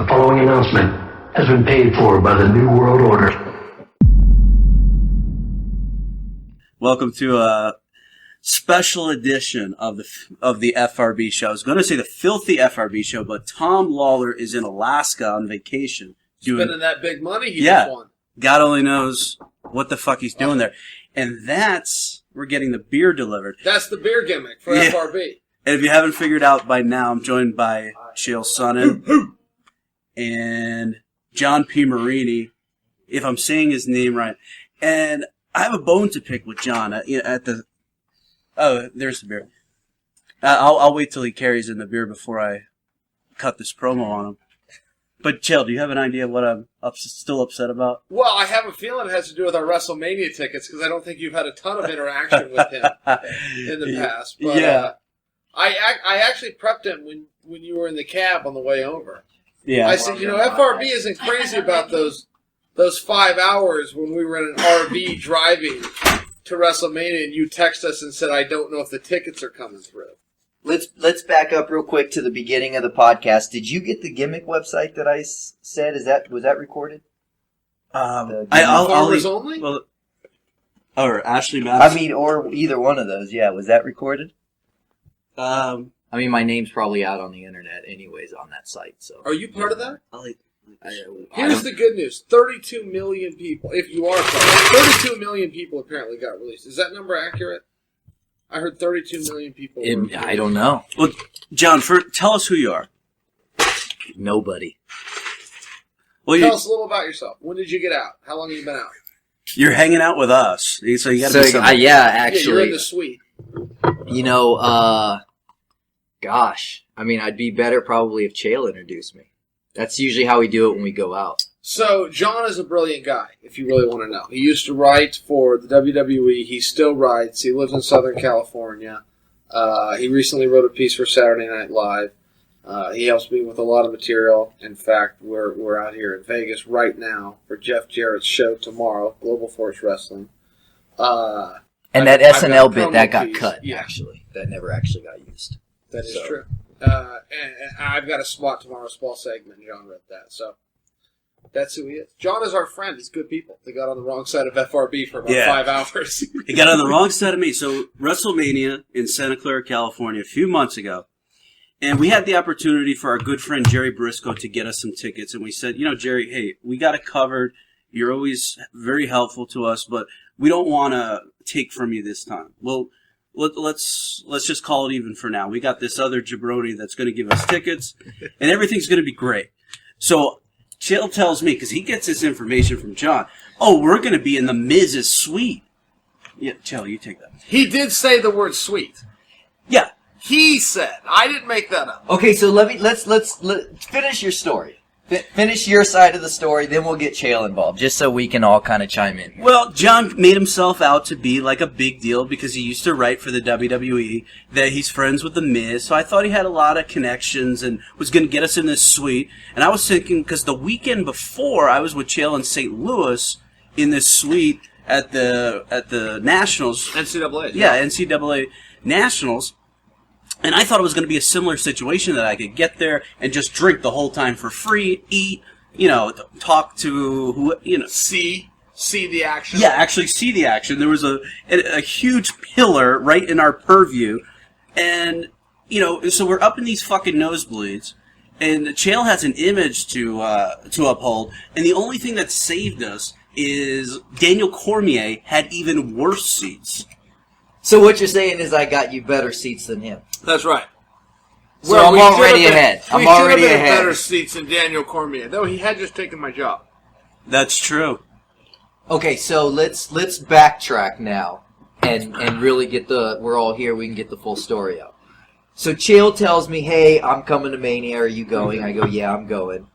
The following announcement has been paid for by the New World Order. Welcome to a special edition of the FRB show. I was going to say the Filthy FRB show, but Tom Lawler is in Alaska on vacation. Spending that big money he just won. God only knows what the fuck he's doing there. And we're getting the beer delivered. That's the beer gimmick for FRB. And if you haven't figured out by now, I'm joined by Chael Sonnen and John Piermarini, if I'm saying his name right. And I have a bone to pick with John there's the beer. I'll wait till he carries in the beer before I cut this promo on him. But, Chael, do you have an idea of what I'm still upset about? Well, I have a feeling it has to do with our WrestleMania tickets, because I don't think you've had a ton of interaction with him in the past. But, yeah. I actually prepped him when you were in the cab on the way over. Yeah. I said, FRB isn't crazy about those 5 hours when we were in an RV driving to WrestleMania, and you text us and said, I don't know if the tickets are coming through. Let's back up real quick to the beginning of the podcast. Did you get the gimmick website that I said? Was that recorded? Farmers Only? Well, or Ashley Madison. Or either one of those. Yeah, was that recorded? My name's probably out on the internet anyways on that site. So, are you part of that? Here's the good news. 32 million people, if you are part, 32 million people apparently got released. Is that number accurate? I heard 32 million people. I don't know. Well, John, tell us who you are. Nobody. Well, tell us a little about yourself. When did you get out? How long have you been out? You're hanging out with us, so you got to be something. Actually. You're in the suite. Gosh. I'd be better probably if Chael introduced me. That's usually how we do it when we go out. So, John is a brilliant guy, if you really want to know. He used to write for the WWE. He still writes. He lives in Southern California. He recently wrote a piece for Saturday Night Live. He helps me with a lot of material. In fact, we're out here in Vegas right now for Jeff Jarrett's show tomorrow, Global Force Wrestling. And that SNL bit, that got cut, actually. That never actually got used. That is true. And I've got a spot tomorrow, a small segment, and John wrote that. So that's who he is. John is our friend. He's good people. They got on the wrong side of FRB for about 5 hours. He got on the wrong side of me. So WrestleMania in Santa Clara, California, a few months ago. And we had the opportunity for our good friend Jerry Briscoe to get us some tickets. And we said, Jerry, hey, we got it covered. You're always very helpful to us, but we don't want to take from you this time. Well, let's just call it even for now. We got this other jabroni that's going to give us tickets, and everything's going to be great. So Chael tells me, because he gets this information from John, we're going to be in the Miz's suite. Yeah, Chael, you take that. He did say the word suite. Yeah. He said. I didn't make that up. Okay, so let's finish your story. Finish your side of the story, then we'll get Chael involved, just so we can all kind of chime in here. Well, John made himself out to be like a big deal because he used to write for the WWE, that he's friends with The Miz, so I thought he had a lot of connections and was going to get us in this suite. And I was thinking, because the weekend before, I was with Chael in St. Louis in this suite at the Nationals. NCAA. Yeah, NCAA Nationals. And I thought it was going to be a similar situation, that I could get there and just drink the whole time for free, eat, talk to who, see the action. Yeah, actually see the action. There was a huge pillar right in our purview, and so we're up in these fucking nosebleeds, and Chael has an image to uphold, and the only thing that saved us is Daniel Cormier had even worse seats. So what you're saying is I got you better seats than him. That's right. So I'm already ahead. I'm already ahead. We should have been better seats than Daniel Cormier, though he had just taken my job. That's true. Okay, so let's backtrack now and really get we're all here, we can get the full story out. So Chael tells me, hey, I'm coming to Mania, are you going? I go, yeah, I'm going.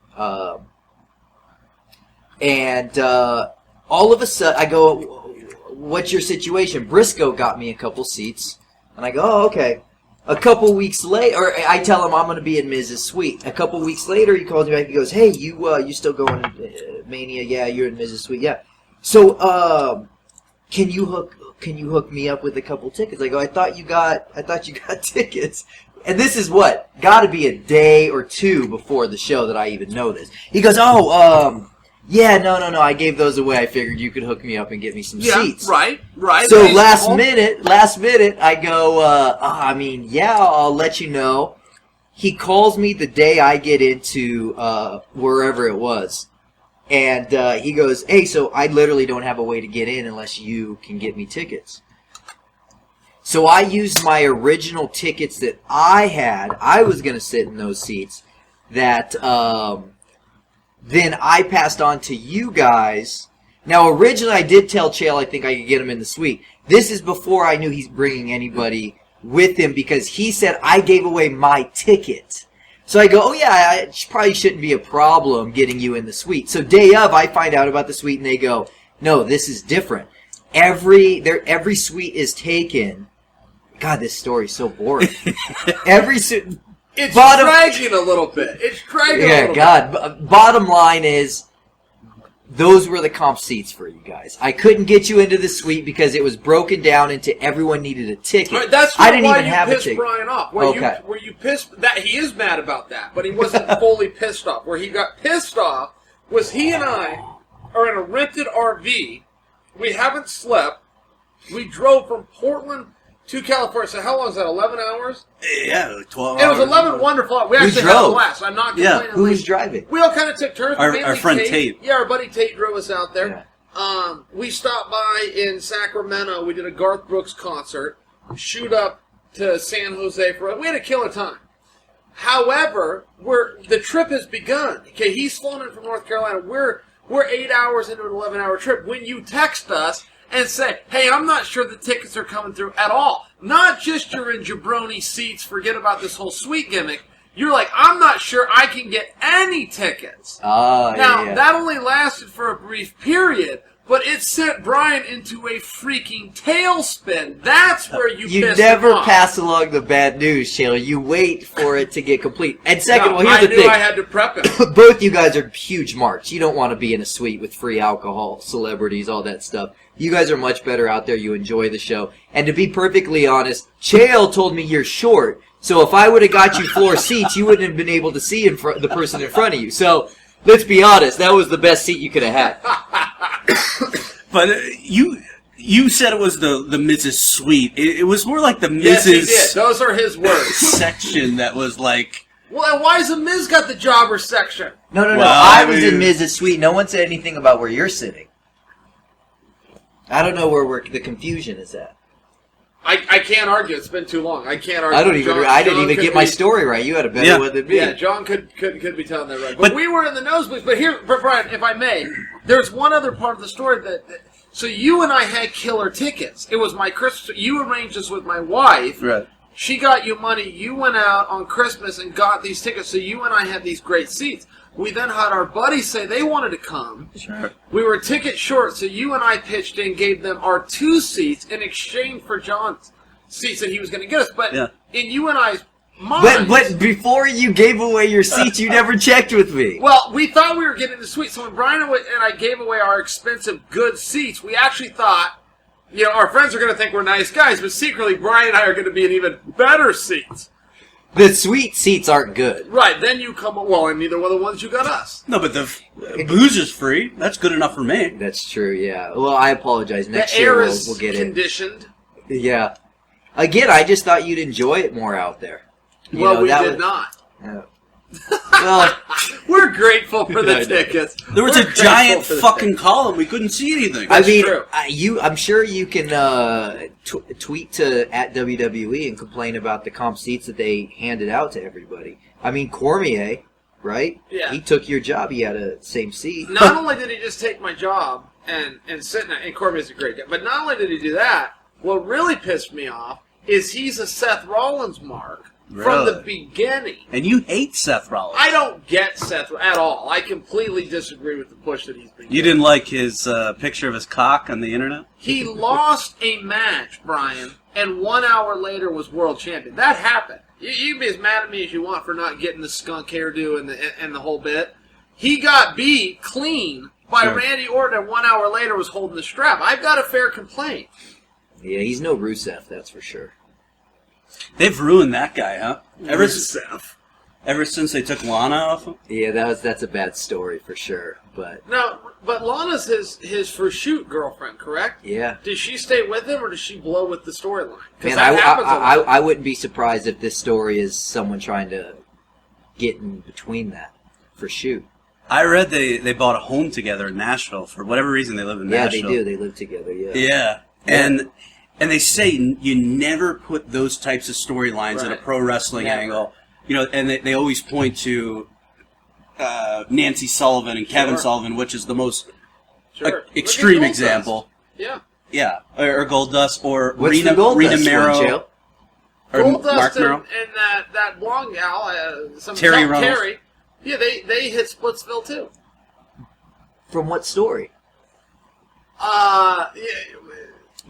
And all of a sudden, I go, what's your situation? Briscoe got me a couple seats. And I go, oh, okay. A couple weeks later, or I tell him I'm going to be in Miz's suite. A couple weeks later, he calls me back. He goes, hey, you still going to Mania? Yeah, you're in Miz's suite. Yeah. So, can you hook me up with a couple tickets? I go, I thought you got tickets. And this is got to be a day or two before the show that I even know this. He goes, yeah, no, I gave those away. I figured you could hook me up and get me some seats. Right. So last minute, I go, I'll let you know. He calls me the day I get into wherever it was. And he goes, hey, so I literally don't have a way to get in unless you can get me tickets. So I used my original tickets that I had. I was going to sit in those seats that then I passed on to you guys. Now, originally I did tell Chael I think I could get him in the suite. This is before I knew he's bringing anybody with him because he said I gave away my ticket. So I go, oh yeah, it probably shouldn't be a problem getting you in the suite. So day of, I find out about the suite and they go, no, this is different. Every suite is taken. God, this story's so boring. It's dragging a little bit. Bottom line is, those were the comp seats for you guys. I couldn't get you into the suite because it was broken down into everyone needed a ticket. Right, that's I didn't why even you have pissed a ticket. Brian off. Where you pissed that he is mad about that, but he wasn't fully pissed off. Where he got pissed off was he and I are in a rented RV. We haven't slept. We drove from Portland to California. So how long is that? 11 hours? Yeah, like 12 It hours. was 11 wonderful hours. We actually had a blast. I'm not complaining. Who was driving? We all kind of took turns. Our friend Tate. Yeah, our buddy Tate drove us out there. Yeah. We stopped by in Sacramento. We did a Garth Brooks concert. Shoot up to San Jose we had a killer time. However, the trip has begun. Okay, he's flown in from North Carolina. We're 8 hours into an 11-hour trip. When you text us and say, hey, I'm not sure the tickets are coming through at all. Not just you're in jabroni seats, forget about this whole suite gimmick. You're like, I'm not sure I can get any tickets. That only lasted for a brief period, but it sent Brian into a freaking tailspin. That's where you pissed never him off. pass along the bad news, Chael. You wait for it to get complete. And second, here's the thing. I knew I had to prep him. Both you guys are huge marks. You don't want to be in a suite with free alcohol, celebrities, all that stuff. You guys are much better out there. You enjoy the show. And to be perfectly honest, Chael told me you're short. So if I would have got you floor seats, you wouldn't have been able to see the person in front of you. So let's be honest. That was the best seat you could have had. But you said it was the Mrs. Suite. It was more like the Mrs. Yes, he did. Those are his words. Section that was like... Well, and why is the Miz got the jobber section? No. I was in Mrs. Suite. No one said anything about where you're sitting. I don't know where the confusion is at. I can't argue. It's been too long. I can't argue. I didn't even get my story right. You had a better one than me. Yeah, John could be telling that right. But we were in the nosebleeds. But here, Brian, if I may, there's one other part of the story that so you and I had killer tickets. It was my Christmas. You arranged this with my wife. Right. She got you money. You went out on Christmas and got these tickets. So you and I had these great seats. We then had our buddies say they wanted to come. Sure. We were ticket short, so you and I pitched in, gave them our 2 seats in exchange for John's seats that he was going to get us. But in you and I's minds... But before you gave away your seats, you never checked with me. Well, we thought we were getting the suite. So when Brian and I gave away our expensive, good seats, we actually thought, our friends are going to think we're nice guys, but secretly Brian and I are going to be in even better seats. The suite seats aren't good. Right, then you come... Well, and neither were the ones you got us. No, but the booze is free. That's good enough for me. That's true, yeah. Well, I apologize. Next the year air is we'll get conditioned. it. Yeah. Again, I just thought you'd enjoy it more out there. We did not. Well, we're grateful for the tickets. There was a giant fucking column. We couldn't see anything. That's true. I'm sure you can tweet to at WWE and complain about the comp seats that they handed out to everybody. I mean, Cormier, right? Yeah. He took your job. He had a same seat. Not only did he just take my job and sit in it, and Cormier's a great guy, but not only did he do that, what really pissed me off is he's a Seth Rollins mark. From the beginning. And you hate Seth Rollins. I don't get Seth at all. I completely disagree with the push that he's been getting. You didn't like his picture of his cock on the internet? He lost a match, Brian, and 1 hour later was world champion. That happened. You can be as mad at me as you want for not getting the skunk hairdo and the whole bit. He got beat clean by Randy Orton, and 1 hour later was holding the strap. I've got a fair complaint. Yeah, he's no Rusev, that's for sure. They've ruined that guy, huh? Rusev. Ever since they took Lana off him? Yeah, that's a bad story for sure. But No, but Lana's his for shoot girlfriend, correct? yeah, Does she stay with him, or does she blow with the storyline? Because man, that happens a lot. I wouldn't be surprised if this story is someone trying to get in between that for shoot. I read they bought a home together in Nashville. For whatever reason, they live in Yeah, Nashville. they do. They live together. Yeah. Yeah. And they say you never put those types of storylines in a Right. pro wrestling Never. angle. You know, and they always point to Nancy Sullivan and Kevin Sure. Sullivan, which is the most Sure. Look at extreme Goldust. example. Yeah. Yeah, or Goldust, or What's Rena, the Goldust Rena one, Mero, Chael? or Goldust Mark and, Mero. and that blonde gal, Terry Reynolds. Terry. Yeah, they hit Splitsville too. From what story? Yeah,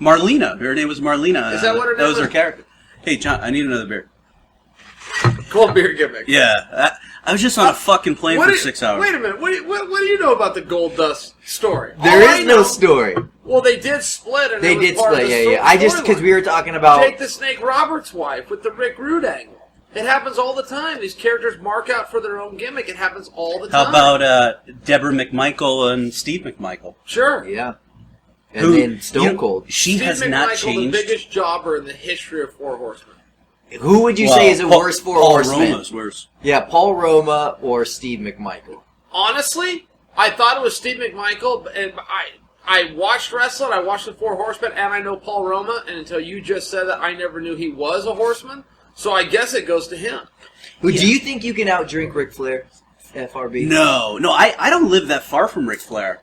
Marlena. Her name was Marlena. Is that what her name That was her was? character. Hey, John, I need another beer. cold beer gimmick. Yeah, I was just on a fucking plane for 6 hours. Wait a minute. What do you know about the Goldust story? There All I is no know- story. Well, they did split, and They it was did part of split. the Yeah. I just because we were talking about. Jake the Snake Roberts' wife with the Rick Rude angle. It happens all the time. These characters mark out for their own gimmick. It happens all the time. How about Deborah McMichael and Steve McMichael? Sure. Yeah. And Who- then Stone you know, Cold. She Steve has McMichael, not the changed. biggest jobber in the history of Four Horsemen. Who would you Well, say is the Paul- worst Four Paul Horsemen? Roma's worse. Yeah, Paul Roma or Steve McMichael. Honestly, I thought it was Steve McMichael, and I watched wrestling, I watched the Four Horsemen, and I know Paul Roma, and until you just said that, I never knew he was a horseman, so I guess it goes to him. Who do you think you can outdrink Ric Flair? FRB? No, I don't live that far from Ric Flair.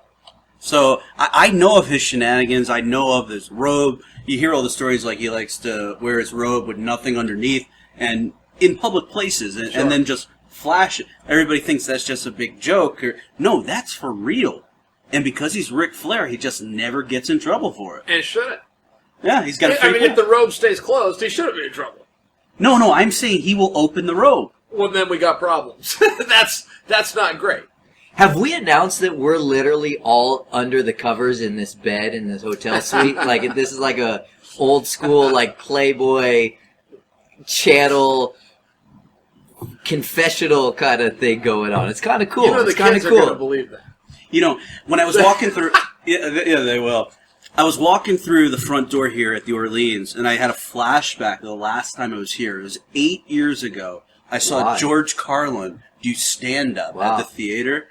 So I know of his shenanigans. I know of his robe. You hear all the stories like he likes to wear his robe with nothing underneath and in public places and, Sure. and then just flash it. Everybody thinks that's just a big joke. No, that's for real. And because he's Ric Flair, he just never gets in trouble for it. And shouldn't. Yeah, he's got a I free mean, if the robe stays closed, he should have been in trouble. No, I'm saying he will open the robe. Well, then we got problems. That's not great. Have we announced that we're literally all under the covers in this bed in this hotel suite? Like this is like a old school like Playboy channel confessional kind of thing going on. It's kind of cool. You know the it's kind kids of are going to cool. believe that. You know, when I was walking through, yeah, they will. I was walking through the front door here at the Orleans, and I had a flashback of the last time I was here. It was 8 years ago. I saw Wow. George Carlin do stand-up Wow. at the theater,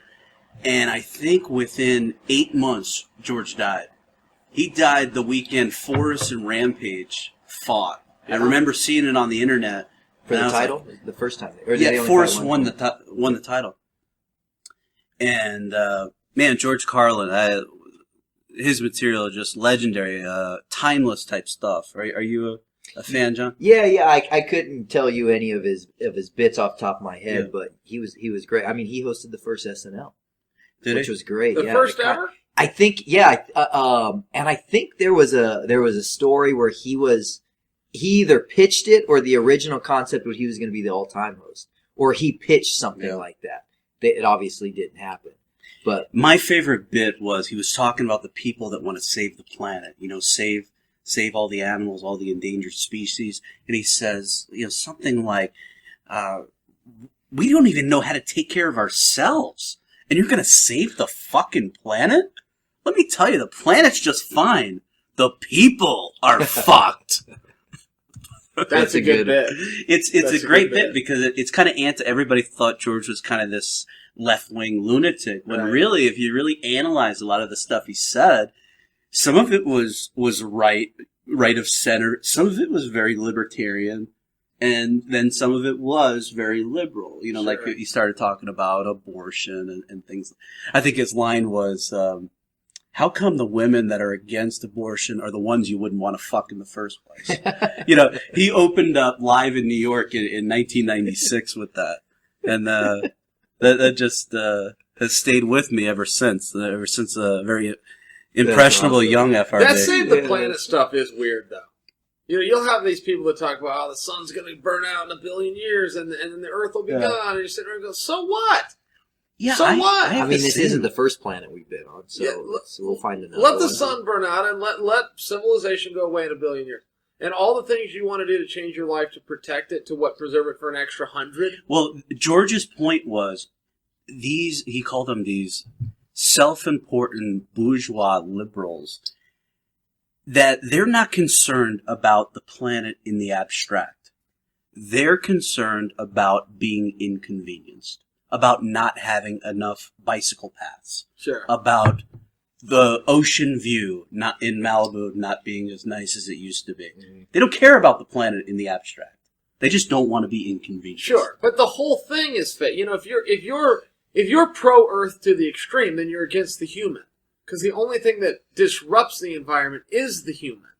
and I think within 8 months, George died. He died the weekend Forrest and Rampage fought. I remember seeing it on the internet. For and I the was like, title? The first time? Or did they yeah, only Forrest fight won one? won the title. And man, George Carlin, his material is just legendary, timeless type stuff. Are you a fan, John? Yeah. I couldn't tell you any of his bits off the top of my head, Yeah. but he was great. I mean, he hosted the first SNL, Did which he? was great. The yeah, first it ever? I think, yeah, and I think there was a story where he either pitched it or the original concept was he was going to be the all-time host, or he pitched something Yeah. like that. It obviously didn't happen, but My favorite bit was he was talking about the people that want to save the planet. You know, save all the animals, all the endangered species, and he says, you know, something like, "We don't even know how to take care of ourselves, and you're going to save the fucking planet? Let me tell you, the planet's just fine. The people are fucked." That's a good bit. It's That's a a great good bit bit. because it's kind of everybody thought George was kind of this left-wing lunatic, when Right. really, if you really analyze a lot of the stuff he said, some of it was right of center, some of it was very libertarian, and then some of it was very liberal. You know, like Sure. he started talking about abortion and things. I think his line was, how come the women that are against abortion are the ones you wouldn't want to fuck in the first place? You know, he opened up live in New York in 1996 with that. And that just has stayed with me ever since a very impressionable awesome. young FRB. That Save the Yeah. Planet stuff is weird, though. You know, you'll have these people that talk about, the sun's going to burn out in a billion years and then the Earth will be Yeah. gone. And you sit there and go, so what? Yeah, So what? I have mean, the this same- isn't the first planet we've been on, so, Yeah, so we'll find another Let the one. sun burn out and let civilization go away in a billion years. And all the things you want to do to change your life to protect it, to preserve it for an extra 100. Well, George's point was he called them these self-important bourgeois liberals, that they're not concerned about the planet in the abstract. They're concerned about being inconvenienced, about not having enough bicycle paths, Sure. about the ocean view not in Malibu not being as nice as it used to be. Mm-hmm. They don't care about the planet in the abstract. They just don't want to be inconvenienced. Sure, but the whole thing is fit. You know, if you're pro-Earth to the extreme, then you're against the human, because the only thing that disrupts the environment is the human.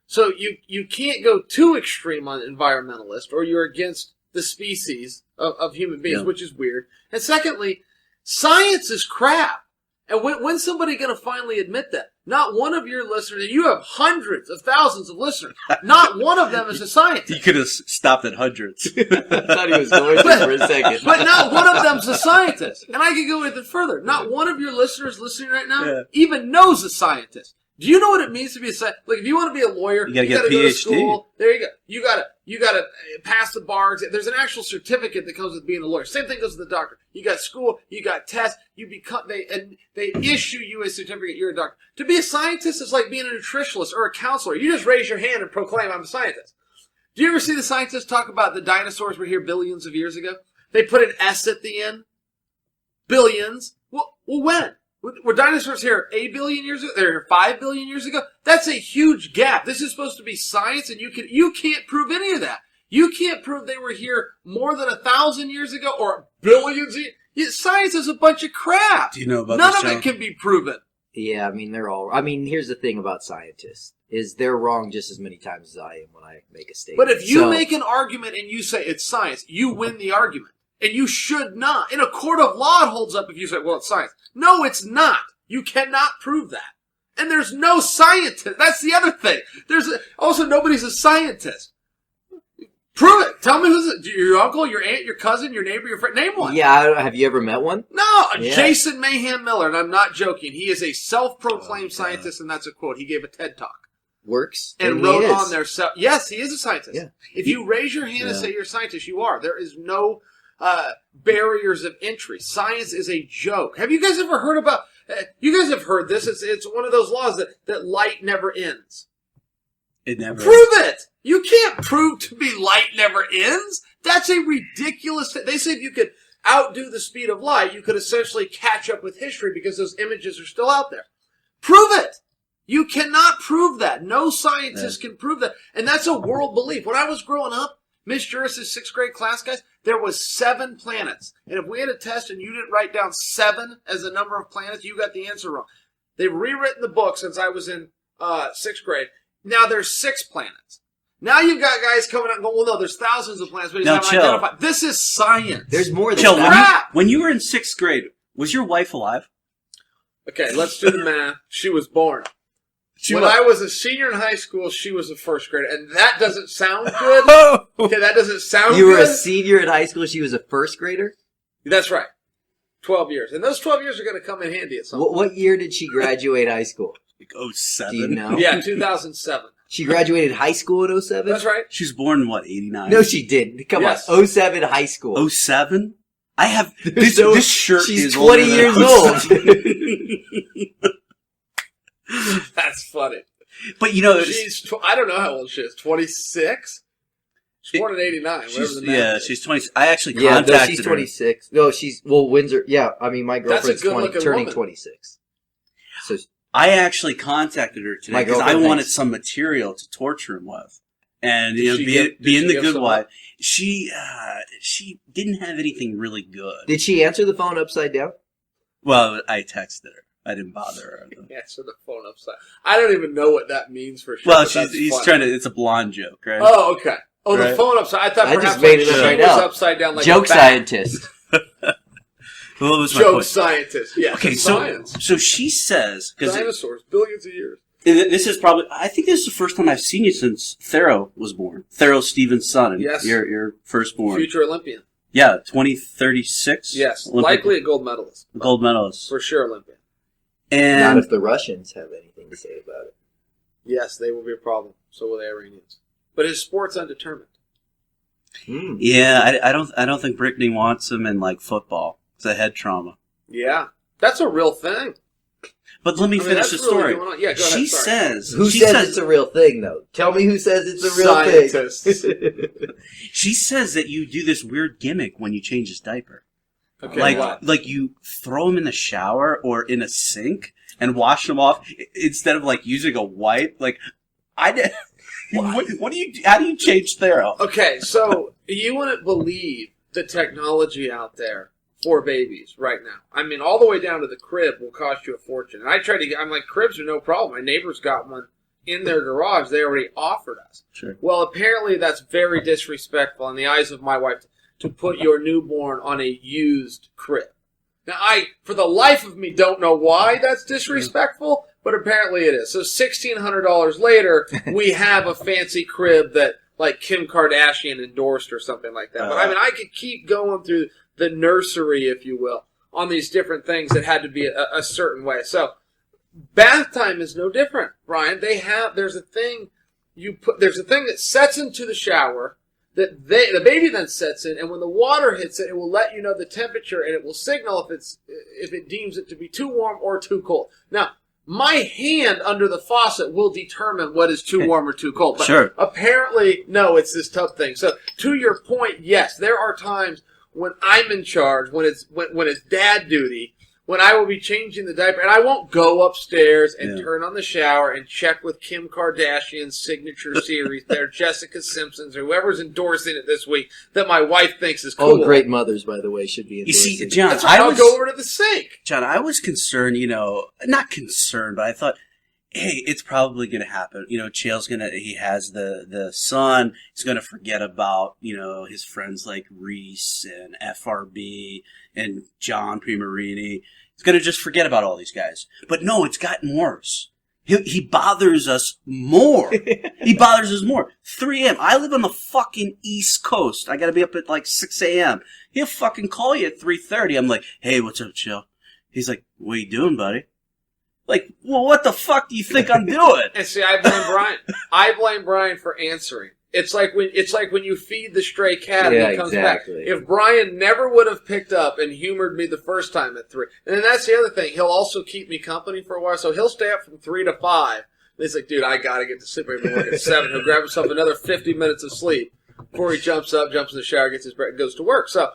So you can't go too extreme on environmentalist, or you're against the species of human beings, Yeah. which is weird. And secondly, science is crap. And when's somebody going to finally admit that? Not one of your listeners, and you have hundreds of thousands of listeners, not one of them is a scientist. You could have stopped at hundreds. I thought he was going to for a second. But not one of them's a scientist. And I could go even further. Not one of your listeners listening right now even knows a scientist. Do you know what it means to be a scientist? Like, if you want to be a lawyer, You gotta get a go to PhD. school. There you go. You gotta pass the bar exam. There's an actual certificate that comes with being a lawyer. Same thing goes with the doctor. You got school, you got tests, they issue you a certificate, you're a doctor. To be a scientist is like being a nutritionist or a counselor. You just raise your hand and proclaim, I'm a scientist. Do you ever see the scientists talk about the dinosaurs were here billions of years ago? They put an S at the end. Billions. Well, when? Were dinosaurs here 8 billion years ago? They're here 5 billion years ago? That's a huge gap. This is supposed to be science, and you can't prove any of that. You can't prove they were here more than 1,000 years ago or billions of years. Science is a bunch of crap. Do you know about None this, of John? it can be proven. Yeah, I mean, here's the thing about scientists, is they're wrong just as many times as I am when I make a statement. But if you make an argument and you say it's science, you win the argument. And you should not. In a court of law, it holds up if you say, well, it's science. No, it's not. You cannot prove that. And there's no scientist. That's the other thing. Also, nobody's a scientist. Prove it. Tell me who's it. Your uncle, your aunt, your cousin, your neighbor, your friend. Name one. Yeah, have you ever met one? No, Yeah. Jason Mayhem Miller, and I'm not joking. He is a self-proclaimed scientist, and that's a quote. He gave a TED Talk. Works. And he wrote is. on there, yes, he is a scientist. Yeah. If you raise your hand and say you're a scientist, you are. There is no barriers of entry. Science is a joke. Have you guys ever heard about, you guys have heard this, it's one of those laws that light never ends. It never. Prove it! You can't prove to me light never ends. That's a ridiculous thing. They say if you could outdo the speed of light, you could essentially catch up with history because those images are still out there. Prove it! You cannot prove that. No scientist can prove that. And that's a world belief. When I was growing up, Miss Juris' 6th grade class, guys, there was 7 planets. And if we had a test and you didn't write down 7 as the number of planets, you got the answer wrong. They've rewritten the book since I was in 6th grade. Now there's 6 planets. Now you've got guys coming out and going, well, no, there's thousands of planets, but he's Now, not chill. identified. This is science. There's more than Jill, that. when you were in 6th grade, was your wife alive? Okay, let's do the math. She was born. When I was a senior in high school, she was a 1st grader. And that doesn't sound good. Okay, that doesn't sound You good. were a senior in high school, she was a 1st grader? That's right. 12 years. And those 12 years are going to come in handy at some point. What year did she graduate high school? Like 07? Do you know? Yeah, 2007. She graduated high school in 07? That's right. She was born in what, 89? No, she didn't. Come Yes. on. 07 high school. 07? I have There's this shirt she's is 20 older than years 07. That's funny. But you know, I don't know how old she is. 26? She's born in 89. Whatever the math is. she's 20. I actually Yeah, contacted no, she's 26. No, Windsor. Yeah, I mean, my That's a girlfriend's good-looking turning woman. 26. So I actually contacted her today My because I girlfriend wanted thinks- some material to torture him with, and Did you know, she being give the good some wife. up? She didn't have anything really good. did she answer the phone upside down? Well, I texted her. I didn't bother her. Answer the phone upside. I don't even know what that means for sure. Well, but that's he's funny. trying to. It's a blonde joke, right? Oh, okay. Oh, the Right. phone upside. I thought I just perhaps made like it up she right was now. upside down like Joke a bat. scientist. What was my Joke point? scientist. Yes. Okay, science. so she says because Dinosaurs, billions of years. this is probably. I think this is the first time I've seen you since Thero was born. Thero Stevens' son, and Yes. your firstborn. Future Olympian. Yeah, 2036. Yes. Olympic Likely a gold medalist. gold medalist. For sure Olympian. Not And if the Russians have anything to say about it. Yes, they will be a problem. So will the Iranians. but his sport's undetermined. Yeah, I don't think Brittany wants him in like football. It's a head trauma. Yeah, that's a real thing. But let me finish the story. Really yeah, go ahead. She Sorry. says... Who says it's a real thing, though? Tell me who says it's a real Scientists. thing. She says that you do this weird gimmick when you change his diaper. Okay, like you throw him in the shower or in a sink and wash him off instead of like using a wipe. Like, I did... What do you... How do you change Thero? Okay, so you wouldn't believe the technology out there for babies right now. I mean, all the way down to the crib will cost you a fortune. And I tried to get... I'm like, cribs are no problem. My neighbors got one in their garage. They already offered us. Sure. Well, apparently that's very disrespectful in the eyes of my wife to put your newborn on a used crib. Now, I, for the life of me, don't know why that's disrespectful, but apparently it is. So $1,600 later, we have a fancy crib that, like, Kim Kardashian endorsed or something like that. But, I mean, I could keep going through the nursery, if you will, on these different things that had to be a certain way. So, bath time is no different, Brian. There's a thing that sets into the shower that the baby then sets in, and when the water hits it, it will let you know the temperature, and it will signal if it deems it to be too warm or too cold. Now, my hand under the faucet will determine what is too warm or too cold. But Sure. Apparently, no, it's this tough thing. So, to your point, yes, there are times when I'm in charge, when it's dad duty, when I will be changing the diaper, and I won't go upstairs and turn on the shower and check with Kim Kardashian's signature series, there, Jessica Simpson's, or whoever's endorsing it this week that my wife thinks is cool. All great mothers, by the way, should be endorsing. You see, John, That's why I'll go over to the sink. John, I was concerned, not concerned, but I thought, hey, it's probably going to happen. Chael's he has the son. He's going to forget about, his friends like Reese and FRB and John Piermarini. He's going to just forget about all these guys. But no, it's gotten worse. He bothers us more. He bothers us more. 3 a.m. I live on the fucking East Coast. I got to be up at like 6 a.m. He'll fucking call you at 3:30. I'm like, hey, what's up, Chael? He's like, what are you doing, buddy? Like, well, what the fuck do you think I'm doing? And see, I blame Brian. I blame Brian for answering. It's like when you feed the stray cat and he comes back. If Brian never would have picked up and humored me the first time at 3, and then that's the other thing. He'll also keep me company for a while, so he'll stay up from 3 to 5. And he's like, dude, I gotta get to sleep. I'm gonna work at 7. He'll grab himself another 50 minutes of sleep before he jumps up, jumps in the shower, gets his break, and goes to work. So,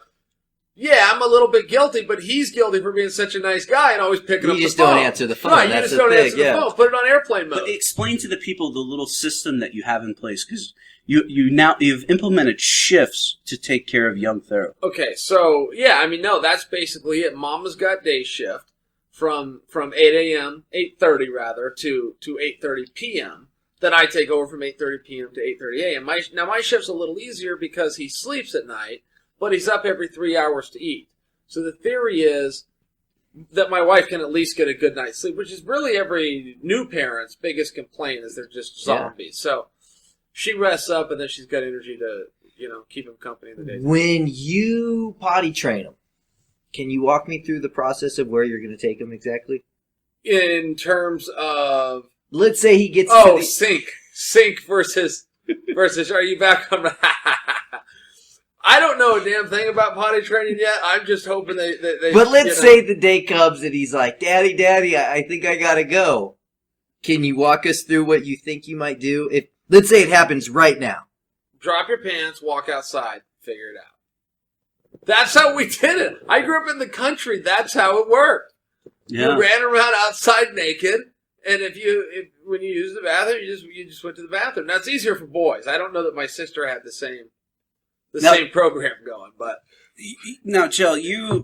yeah, I'm a little bit guilty, but he's guilty for being such a nice guy and always picking up the phone. You just don't answer the phone. Right, That's you just don't answer the thing, phone. Put it on airplane mode. But explain to the people the little system that you have in place, because you've implemented shifts to take care of young Thero. Okay, so, yeah, I mean, no, that's basically it. Mama's got day shift from 8 a.m., 8:30 rather, to 8:30 p.m. Then I take over from 8:30 p.m. to 8:30 a.m. Now, my shift's a little easier because he sleeps at night, but he's up every 3 hours to eat. So the theory is that my wife can at least get a good night's sleep, which is really every new parent's biggest complaint is they're just zombies. Yeah. So she rests up, and then she's got energy to, keep him company in the day. When you potty train him, can you walk me through the process of where you're going to take him exactly? In terms of... Let's say he gets to sink versus... Are you back on... I don't know a damn thing about potty training yet. I'm just hoping they But let's say the day comes and he's like, Daddy, I think I gotta go. Can you walk us through what you think you might do? Let's say it happens right now. Drop your pants, walk outside, figure it out. That's how we did it. I grew up in the country. That's how it worked. Yeah. You ran around outside naked, and when you used the bathroom, you just went to the bathroom. Now, it's easier for boys. I don't know that my sister had the same program going, but now, Chael,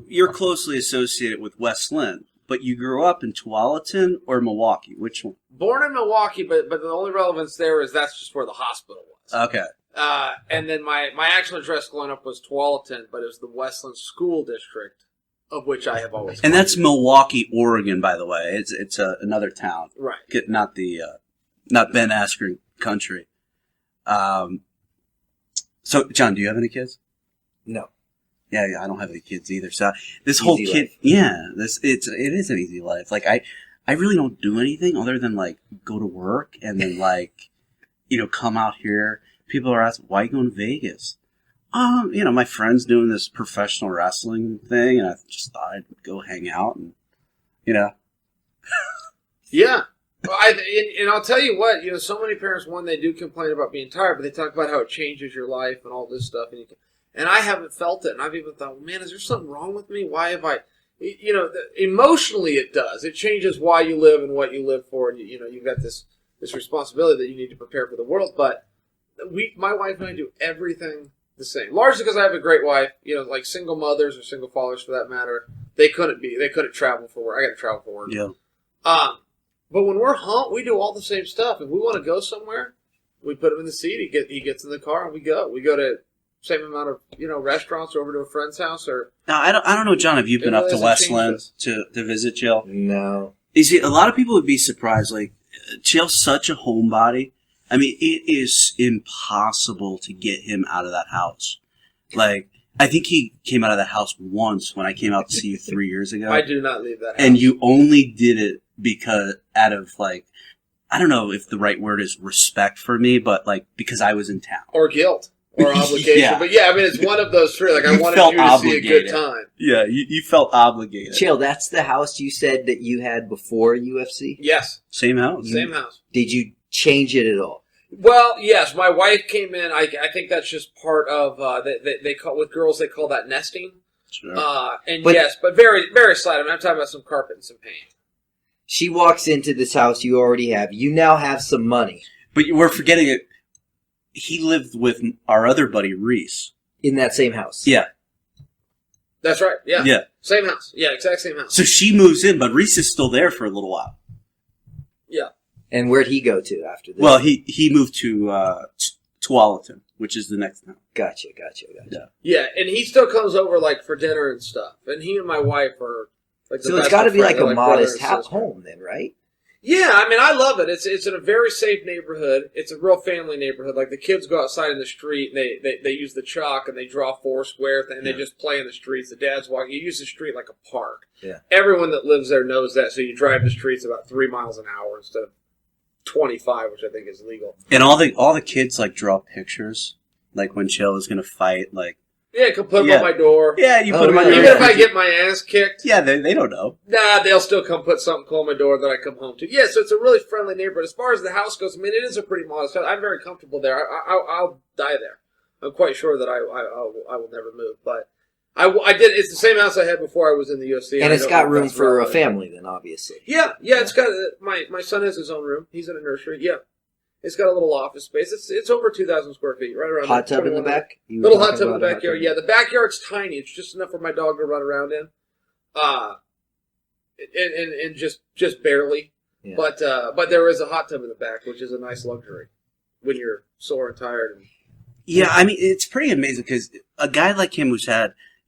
you're closely associated with West Lynn, but you grew up in Tualatin or Milwaukee. Which one? Born in Milwaukee, but the only relevance there is that's just where the hospital was. Okay. And then my actual address growing up was Tualatin, but it was the West Lynn School District, of which I have always. And that's Milwaukee, Oregon, by the way. It's another town, right? Not Ben Askren country. So, John, do you have any kids? No. Yeah, I don't have any kids either. So this whole easy kid, life. it is an easy life. Like I really don't do anything other than like go to work and then like, come out here people are asking, why are you going to Vegas? My friend's doing this professional wrestling thing, and I just thought I'd go hang out and, Yeah. Well, and I'll tell you what, so many parents, one, they do complain about being tired, but they talk about how it changes your life and all this stuff. And I haven't felt it, and I've even thought, well, man, is there something wrong with me? Why have I, emotionally it does. It changes why you live and what you live for, and, you've got this responsibility that you need to prepare for the world. But my wife and I do everything the same. Largely because I have a great wife, like single mothers or single fathers for that matter, they couldn't travel for work. I got to travel for work. Yeah. But when we're home, we do all the same stuff. If we want to go somewhere, we put him in the seat. He gets in the car and we go. We go to same amount of restaurants or over to a friend's house or. Now I don't know, John. Have you been up to Westland to visit Chael? No. You see, a lot of people would be surprised. Like Chael's such a homebody. I mean, it is impossible to get him out of that house. Like, I think he came out of the house once when I came out to see you 3 years ago. I do not leave that house. And you only did it because out of, like, I don't know if the right word is respect for me, but, like, because I was in town. Or guilt. Or obligation. Yeah. But, yeah, I mean, it's one of those three. Like, I wanted you to see a good time. Yeah, you felt obligated. Chael, that's the house you said that you had before UFC? Yes. Same house. Same house. Did you change it at all? Well, yes. My wife came in. I think that's just part of, they call, with girls, they call that nesting. Sure. But very, very slight. I mean, I'm talking about some carpet and some paint. She walks into this house you already have. You now have some money. But we're forgetting it. He lived with our other buddy, Reese. In that same house. Yeah. That's right. Yeah. Yeah. Same house. Yeah, exact same house. So she moves in, but Reese is still there for a little while. Yeah. And where'd he go to after this? Well, he moved to Tualatin, which is the next town. Gotcha. Yeah. Yeah, and he still comes over, like, for dinner and stuff. And he and my wife are, like, the so it's best got to of be like friends. a They're brother modest and sister. home then, right? Yeah, I mean, I love it. It's in a very safe neighborhood. It's a real family neighborhood. Like, the kids go outside in the street, and they use the chalk, and they draw 4 square, and they just play in the streets. The dads walk. You use the street like a park. Yeah. Everyone that lives there knows that, so you drive the streets about 3 miles an hour instead of 25, which I think is legal. And all the kids, like, draw pictures, like, when Chael is going to fight, like... Yeah, come put them on my door. Yeah, you put them on your Even door. if I get my ass kicked. Yeah, they don't know. Nah, they'll still come put something cool on my door that I come home to. Yeah, so it's a really friendly neighborhood. As far as the house goes, I mean, it is a pretty modest house. I'm very comfortable there. I'll die there. I'm quite sure that I will never move. But I did. It's the same house I had before I was in the UFC. And it's got room for a family then, obviously. Yeah. It's got my son has his own room. He's in a nursery. Yeah. It's got a little office space. It's over 2,000 square feet, right around. Hot tub in the back. Little hot tub in the backyard. Yeah, the backyard's tiny. It's just enough for my dog to run around in, and just barely. Yeah. But there is a hot tub in the back, which is a nice luxury when you're sore and tired. Yeah, I mean, it's pretty amazing because a guy like him who's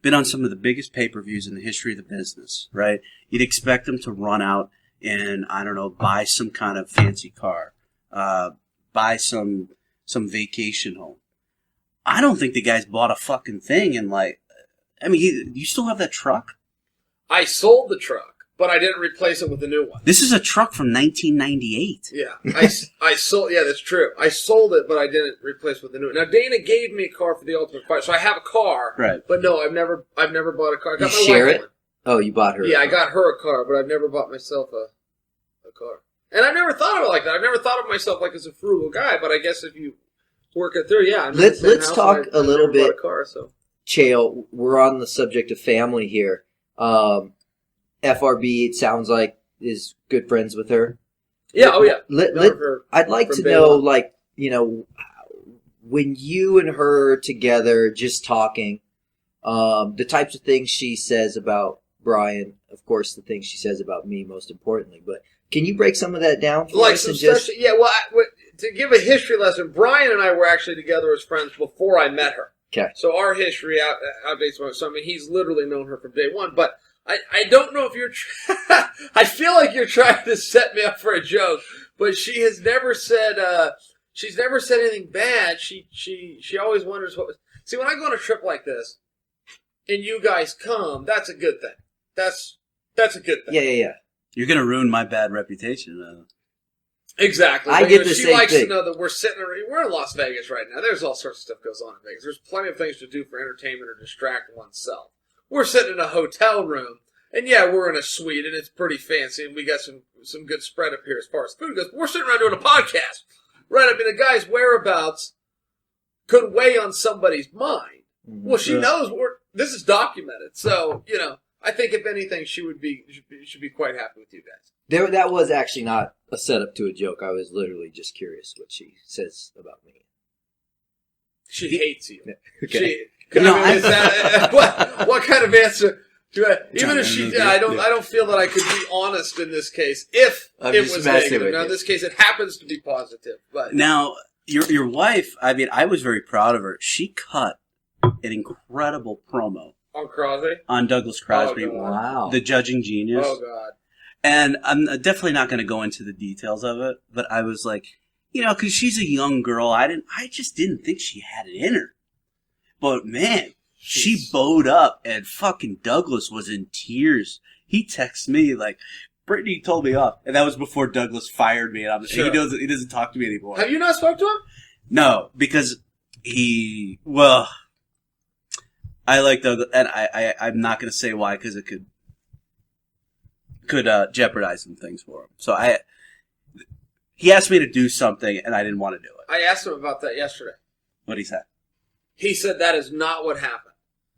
been on some of the biggest pay-per-views in the history of the business, right? You'd expect him to run out and, I don't know, buy some kind of fancy car. Buy some vacation home. I don't think the guy's bought a fucking thing and you still have that truck? I sold the truck, but I didn't replace it with a new one. This is a truck from 1998. Yeah, I sold. Yeah, that's true. I sold it, but I didn't replace it with a new one. Now Dana gave me a car for the Ultimate Fighter, so I have a car. Right. But no, I've never bought a car. I got you my share wife it? one. Oh, you bought her. Yeah, I got her a car, but I've never bought myself a car. And I've never thought of it like that. I've never thought of myself like as a frugal guy, but I guess if you work it through, yeah. Let's talk a little bit. A car, so. Chael, we're on the subject of family here. FRB, it sounds like, is good friends with her. Yeah, oh yeah. I'd like to know, when you and her together, just talking, the types of things she says about Brian, of course, the things she says about me, most importantly, but can you break some of that down for us? To give a history lesson, Brian and I were actually together as friends before I met her. Okay. So our history outdates. So, I mean, he's literally known her from day one. But I don't know if you're... I feel like you're trying to set me up for a joke. But she has never said... she's never said anything bad. She always wonders what... See, when I go on a trip like this, and you guys come, that's a good thing. That's a good thing. Yeah. You're going to ruin my bad reputation. Exactly. I But, get the she same likes thing. to know that we're in Las Vegas right now. There's all sorts of stuff goes on in Vegas. There's plenty of things to do for entertainment or distract oneself. We're sitting in a hotel room, and yeah, we're in a suite, and it's pretty fancy, and we got some good spread up here as far as food goes. But we're sitting around doing a podcast, right? I mean, a guy's whereabouts could weigh on somebody's mind. Well, she knows this is documented, so I think if anything, she should be quite happy with you guys. That was actually not a setup to a joke. I was literally just curious what she says about me. She hates you. Okay. What kind of answer do I? Even if she did, I don't feel that I could be honest in this case. If I'm it just was messing negative. with Now, you. in this case, it happens to be positive. But Now, your wife, I mean, I was very proud of her. She cut an incredible promo on Crosby, on Douglas Crosby, Oh, God. Wow. the judging genius. Oh God. And I'm definitely not going to go into the details of it, but I was like, because she's a young girl, I just didn't think she had it in her. But man, she bowed up, and fucking Douglas was in tears. He texted me like, "Brittany told me off," and that was before Douglas fired me. And Sure. he doesn't talk to me anymore. Have you not spoke to him? No, because I like Douglas, and I'm not going to say why because it could jeopardize some things for him. So he asked me to do something, and I didn't want to do it. I asked him about that yesterday. What he said? He said that is not what happened.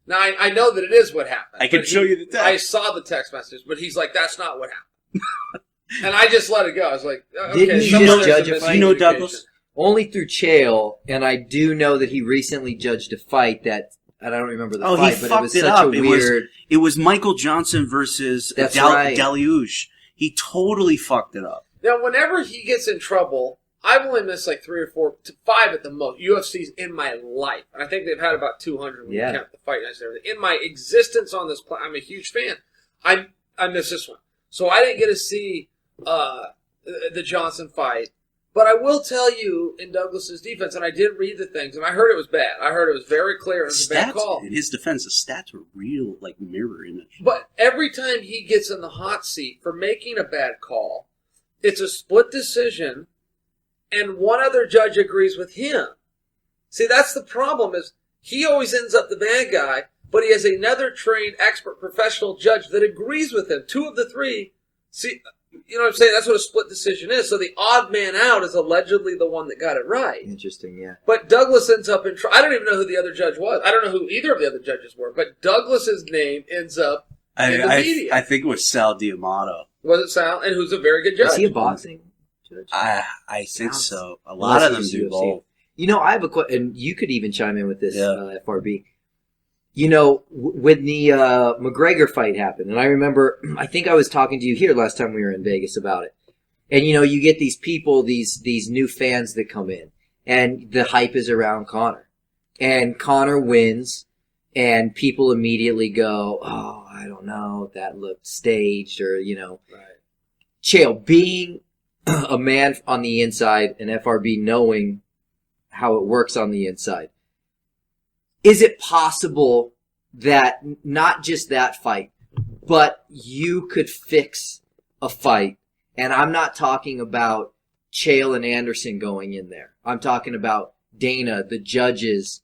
Now I know that it is what happened. I can but show you the text. I saw the text message, but he's like, "That's not what happened." And I just let it go. I was like, "Okay." Didn't he someone just has judge a fight? You know miscommunication. Douglas? Only through Chael, and I do know that he recently judged a fight that, and I don't remember the Oh, fight, he but it fucked was it such up. a weird... It was Michael Johnson versus That's right. Deluge. He totally fucked it up. Now, whenever he gets in trouble, I've only missed like 3 or 4 to 5 at the most UFCs in my life, and I think they've had about 200 when you count the fight nights and everything. In my existence on this planet, I'm a huge fan. I missed this one, so I didn't get to see the Johnson fight. But I will tell you, in Douglas's defense, and I did read the things, and I heard it was bad. I heard it was very clear. It was a bad call. In his defense, the stats were real, like mirror image. But every time he gets in the hot seat for making a bad call, it's a split decision, and one other judge agrees with him. See, that's the problem, is he always ends up the bad guy, but he has another trained, expert, professional judge that agrees with him. 2 of the 3, see, you know what I'm saying? That's what a split decision is. So the odd man out is allegedly the one that got it right. Interesting, yeah. But Douglas ends up in trouble. I don't even know who the other judge was. I don't know who either of the other judges were. But Douglas's name ends up in the media. I think it was Sal D'Amato. Was it Sal? And who's a very good judge. Is he a boxing judge? I think so. A lot of them do both. You know, I have a question, and you could even chime in with this, Yeah. FRB. You know, when the McGregor fight happened, and I remember, I think I was talking to you here last time we were in Vegas about it. And, you know, you get these people, these new fans that come in, and the hype is around Conor. And Conor wins, and people immediately go, oh, I don't know, that looked staged, or, you know. Right. Chael, being a man on the inside, and FRB knowing how it works on the inside, is it possible that not just that fight, but you could fix a fight? And I'm not talking about Chael and Anderson going in there. I'm talking about Dana, the judges,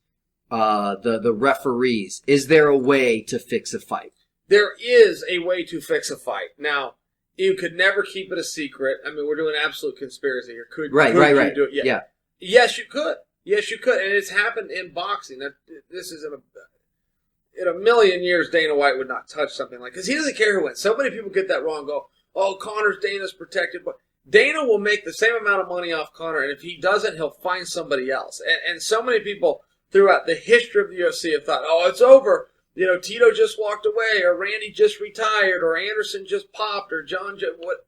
the referees. Is there a way to fix a fight? There is a way to fix a fight. Now, you could never keep it a secret. I mean, we're doing absolute conspiracy here. Could Right. you do it? Yeah. Yes, you could. Yes, you could. And it's happened in boxing. Now, this is in a million years, Dana White would not touch something like this. He doesn't care who wins. So many people get that wrong and go, oh, Conor's Dana's protected. But Dana will make the same amount of money off Conor, and if he doesn't, he'll find somebody else. And so many people throughout the history of the UFC have thought, oh, it's over. You know, Tito just walked away, or Randy just retired, or Anderson just popped, or John just what?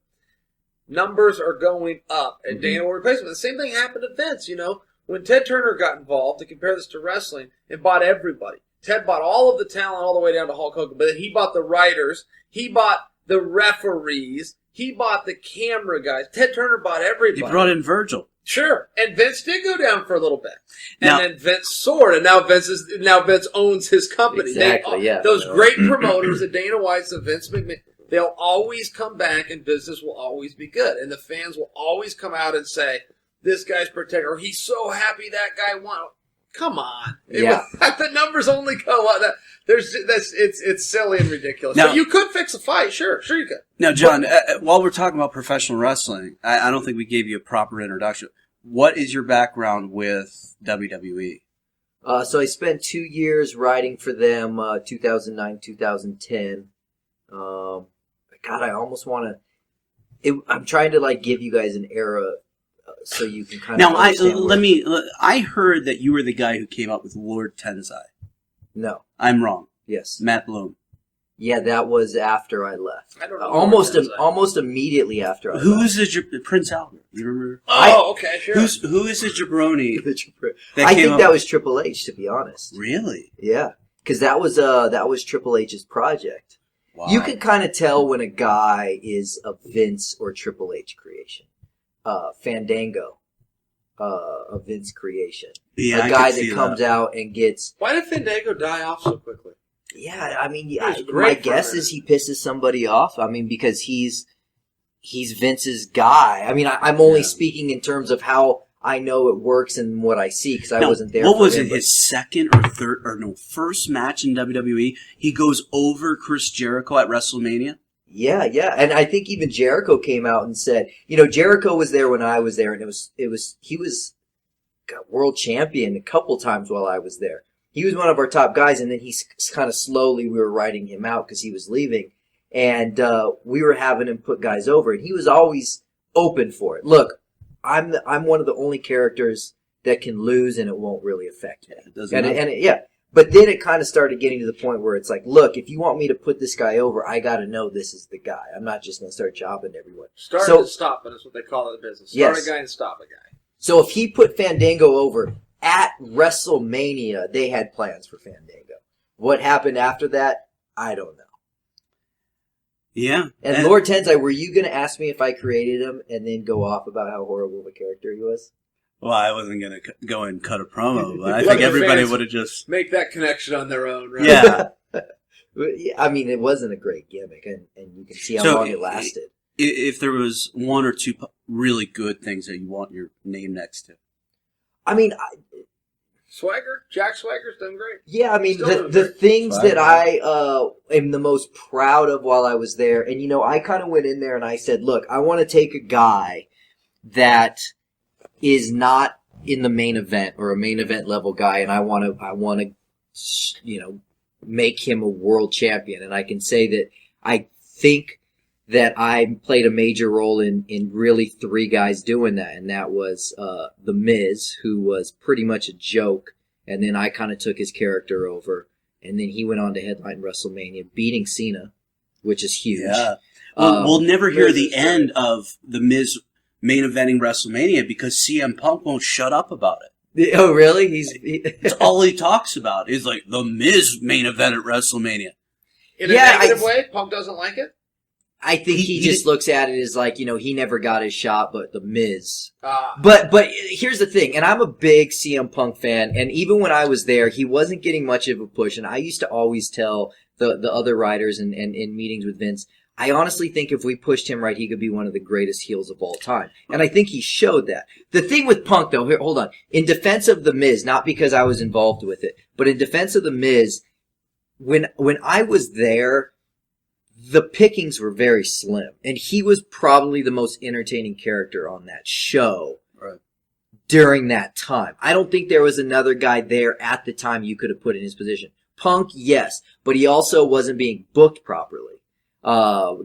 Numbers are going up, and Dana will replace them. The same thing happened to Vince, you know. When Ted Turner got involved, to compare this to wrestling, and bought everybody. Ted bought all of the talent all the way down to Hulk Hogan, but then he bought the writers, he bought the referees, he bought the camera guys. Ted Turner bought everybody. He brought in Virgil. Sure, and Vince did go down for a little bit, and Now- then Vince soared, and now Vince owns his company. Exactly, yeah. Those great promoters, the Dana Whites, the Vince McMahon, they'll always come back and business will always be good. And the fans will always come out and say, this guy's protected, or he's so happy that guy won. Come on. Yeah. The numbers only go up. It's silly and ridiculous. Now, but you could fix a fight. Sure you could. Now, John, while we're talking about professional wrestling, I don't think we gave you a proper introduction. What is your background with WWE? So I spent 2 years writing for them, 2009, 2010. God, I almost want to. I'm trying to like give you guys an era, so you can kind of. Now, I heard that you were the guy who came up with Lord Tensai. No, I'm wrong. yes, Matt Bloom. yeah, that was after I left. I don't know. Almost immediately after I left. Who's the Prince Albert? You remember? Okay, sure. Who is the jabroni? I think that was Triple H, to be honest. Really? Yeah, because that was Triple H's project. Wow. You can kind of tell when a guy is a Vince or Triple H creation. Fandango, a Vince creation. Yeah, a guy that comes out and gets. Why did Fandango die off so quickly? Yeah, I mean, was my great for a guess minute. is he pisses somebody off. I mean, because he's Vince's guy. I mean, I'm only speaking in terms of how I know it works and what I see because I wasn't there. What was him, it? His second or third or no first match in WWE? He goes over Chris Jericho at WrestleMania. Yeah, and I think even Jericho came out and said, Jericho was there when I was there, and he was world champion a couple times while I was there. He was one of our top guys, and then he's kind of slowly we were writing him out because he was leaving, and we were having him put guys over, and he was always open for it. Look, I'm one of the only characters that can lose, and it won't really affect me. It doesn't. Yeah. But then it kind of started getting to the point where it's like, look, if you want me to put this guy over, I got to know this is the guy. I'm not just going to start jobbing everyone. Start and stop it is what they call it in business. Start Yes. a guy and stop a guy. So if he put Fandango over at WrestleMania, they had plans for Fandango. What happened after that, I don't know. Yeah. And Lord Tensai, were you going to ask me if I created him and then go off about how horrible of a character he was? Well, I wasn't going to go and cut a promo, but I Let think the everybody fans would have just... make that connection on their own, right? Yeah. I mean, it wasn't a great gimmick, and you can see how long it lasted. If there was one or two really good things that you want your name next to. I mean, Swagger? Jack Swagger's done great. yeah, I mean, Still the doing great. things Swagger. that I am the most proud of while I was there, and I kind of went in there and I said, look, I want to take a guy that is not in the main event or a main event level guy, and I want to, make him a world champion. And I can say that I think that I played a major role in really three guys doing that, and that was The Miz, who was pretty much a joke, and then I kind of took his character over, and then he went on to headline WrestleMania, beating Cena, which is huge. Yeah. We'll never hear the end of The Miz main eventing WrestleMania because CM Punk won't shut up about it. Oh, really? It's all he talks about. He's like, The Miz main event at WrestleMania. In a negative way, Punk doesn't like it? I think he just looks at it as like, he never got his shot, but The Miz. Ah. But here's the thing, and I'm a big CM Punk fan, and even when I was there, he wasn't getting much of a push, and I used to always tell the other writers and in meetings with Vince, I honestly think if we pushed him right, he could be one of the greatest heels of all time. And I think he showed that. The thing with Punk, though, here, hold on. In defense of The Miz, not because I was involved with it, but in defense of The Miz, when I was there, the pickings were very slim. And he was probably the most entertaining character on that show during that time. I don't think there was another guy there at the time you could have put in his position. Punk, yes, but he also wasn't being booked properly.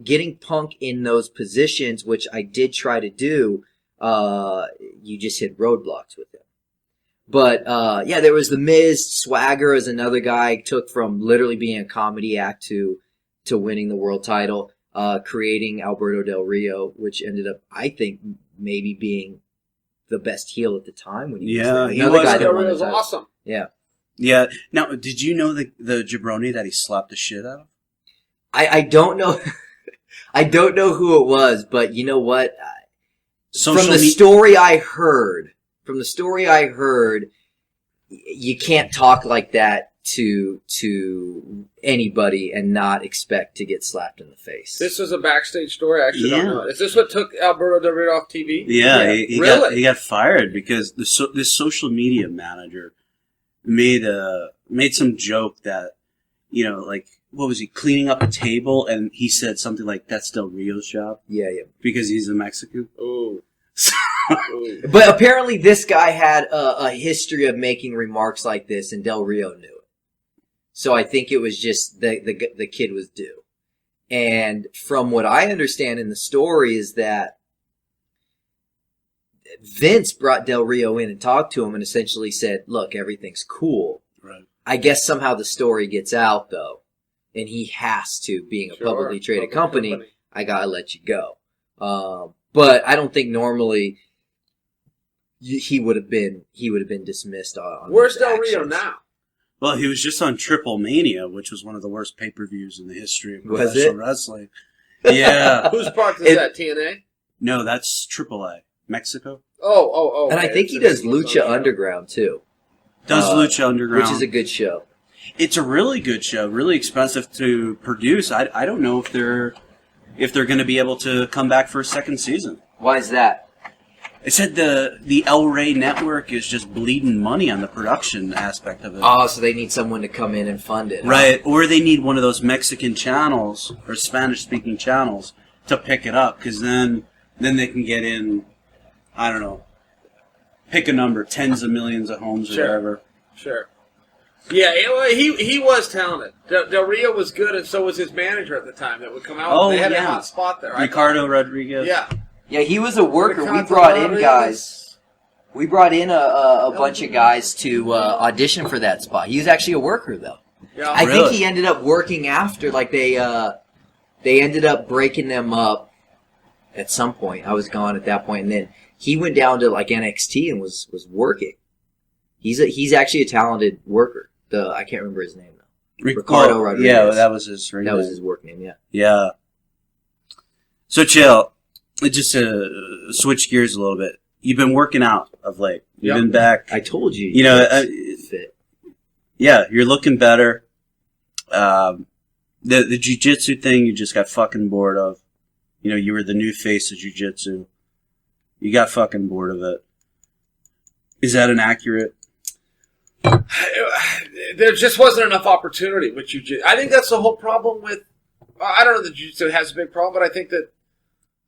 Getting Punk in those positions, which I did try to do, you just hit roadblocks with him. But, there was The Miz. Swagger as another guy took from literally being a comedy act to winning the world title, creating Alberto Del Rio, which ended up, I think, maybe being the best heel at the time when he was there. He Another was. guy that Del won the Rio's title. awesome. Yeah. Yeah. Now, did you know the jabroni that he slapped the shit out of? I don't know. I don't know who it was, but you know what? From the story I heard, you can't talk like that to anybody and not expect to get slapped in the face. This was a backstage story. I actually don't know. Is this what took Alberto Del Rio off TV? Yeah, he really? He got fired because this social media manager made some joke that, like, what was he, cleaning up a table, and he said something like, that's Del Rio's job? Yeah. Because he's a Mexican? Ooh. But apparently this guy had a history of making remarks like this, and Del Rio knew it. So I think it was just the kid was due. And from what I understand in the story is that Vince brought Del Rio in and talked to him and essentially said, look, everything's cool. Right. I guess somehow the story gets out, though. And he has to, being a publicly traded company, I gotta let you go. But I don't think normally he would have been dismissed on Where's Del Rio now? Well, he was just on Triple Mania, which was one of the worst pay-per-views in the history of Was professional it? wrestling. Yeah. Whose product is that, TNA? No, that's AAA. Mexico? Oh. And I think he does Lucha Underground, too. Does Lucha Underground. Which is a good show. It's a really good show, really expensive to produce. I don't know if they're going to be able to come back for a second season. Why is that? It said the El Rey network is just bleeding money on the production aspect of it. Oh, so they need someone to come in and fund it. Right, or they need one of those Mexican channels or Spanish-speaking channels to pick it up, because then they can get in, I don't know, pick a number, tens of millions of homes or whatever. Sure. Yeah, he was talented. Del Rio was good, and so was his manager at the time that would come out. Oh, they had yeah. a hot spot there. Ricardo Rodriguez. Yeah. Yeah, he was a worker. We brought in guys. We brought in a bunch of guys to audition for that spot. He was actually a worker, though. Yeah. I think he ended up working after. Like they ended up breaking them up at some point. I was gone at that point, and then he went down to like NXT and was working. He's actually a talented worker. I can't remember his name though. Ricardo Rodriguez. Yeah, that was his ring That name. was his work name. Yeah. Yeah. So, Chael, just to switch gears a little bit, you've been working out of late. You've been back. I told you. Fit. Yeah, you're looking better. The jiu-jitsu thing you just got fucking bored of. You were the new face of jiu-jitsu. You got fucking bored of it. Is that inaccurate? There just wasn't enough opportunity with jiu-jitsu. I think that's the whole problem with... I don't know that jiu-jitsu has a big problem, but I think that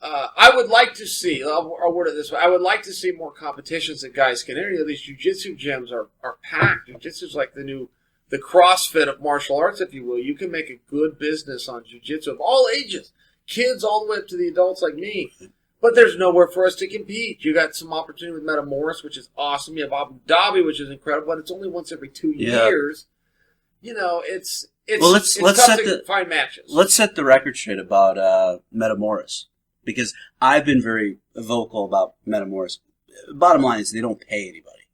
I would like to see... I'll word it this way. I would like to see more competitions that guys can enter. These jiu-jitsu gyms are packed. Jiu-jitsu is like the CrossFit of martial arts, if you will. You can make a good business on jiu-jitsu of all ages. Kids all the way up to the adults like me. But there's nowhere for us to compete. You got some opportunity with Metamoris, which is awesome. You have Abu Dhabi, which is incredible, but it's only once every 2 years. It's tough to find matches. Let's set the record straight about Metamoris, because I've been very vocal about Metamoris. Bottom line is they don't pay anybody.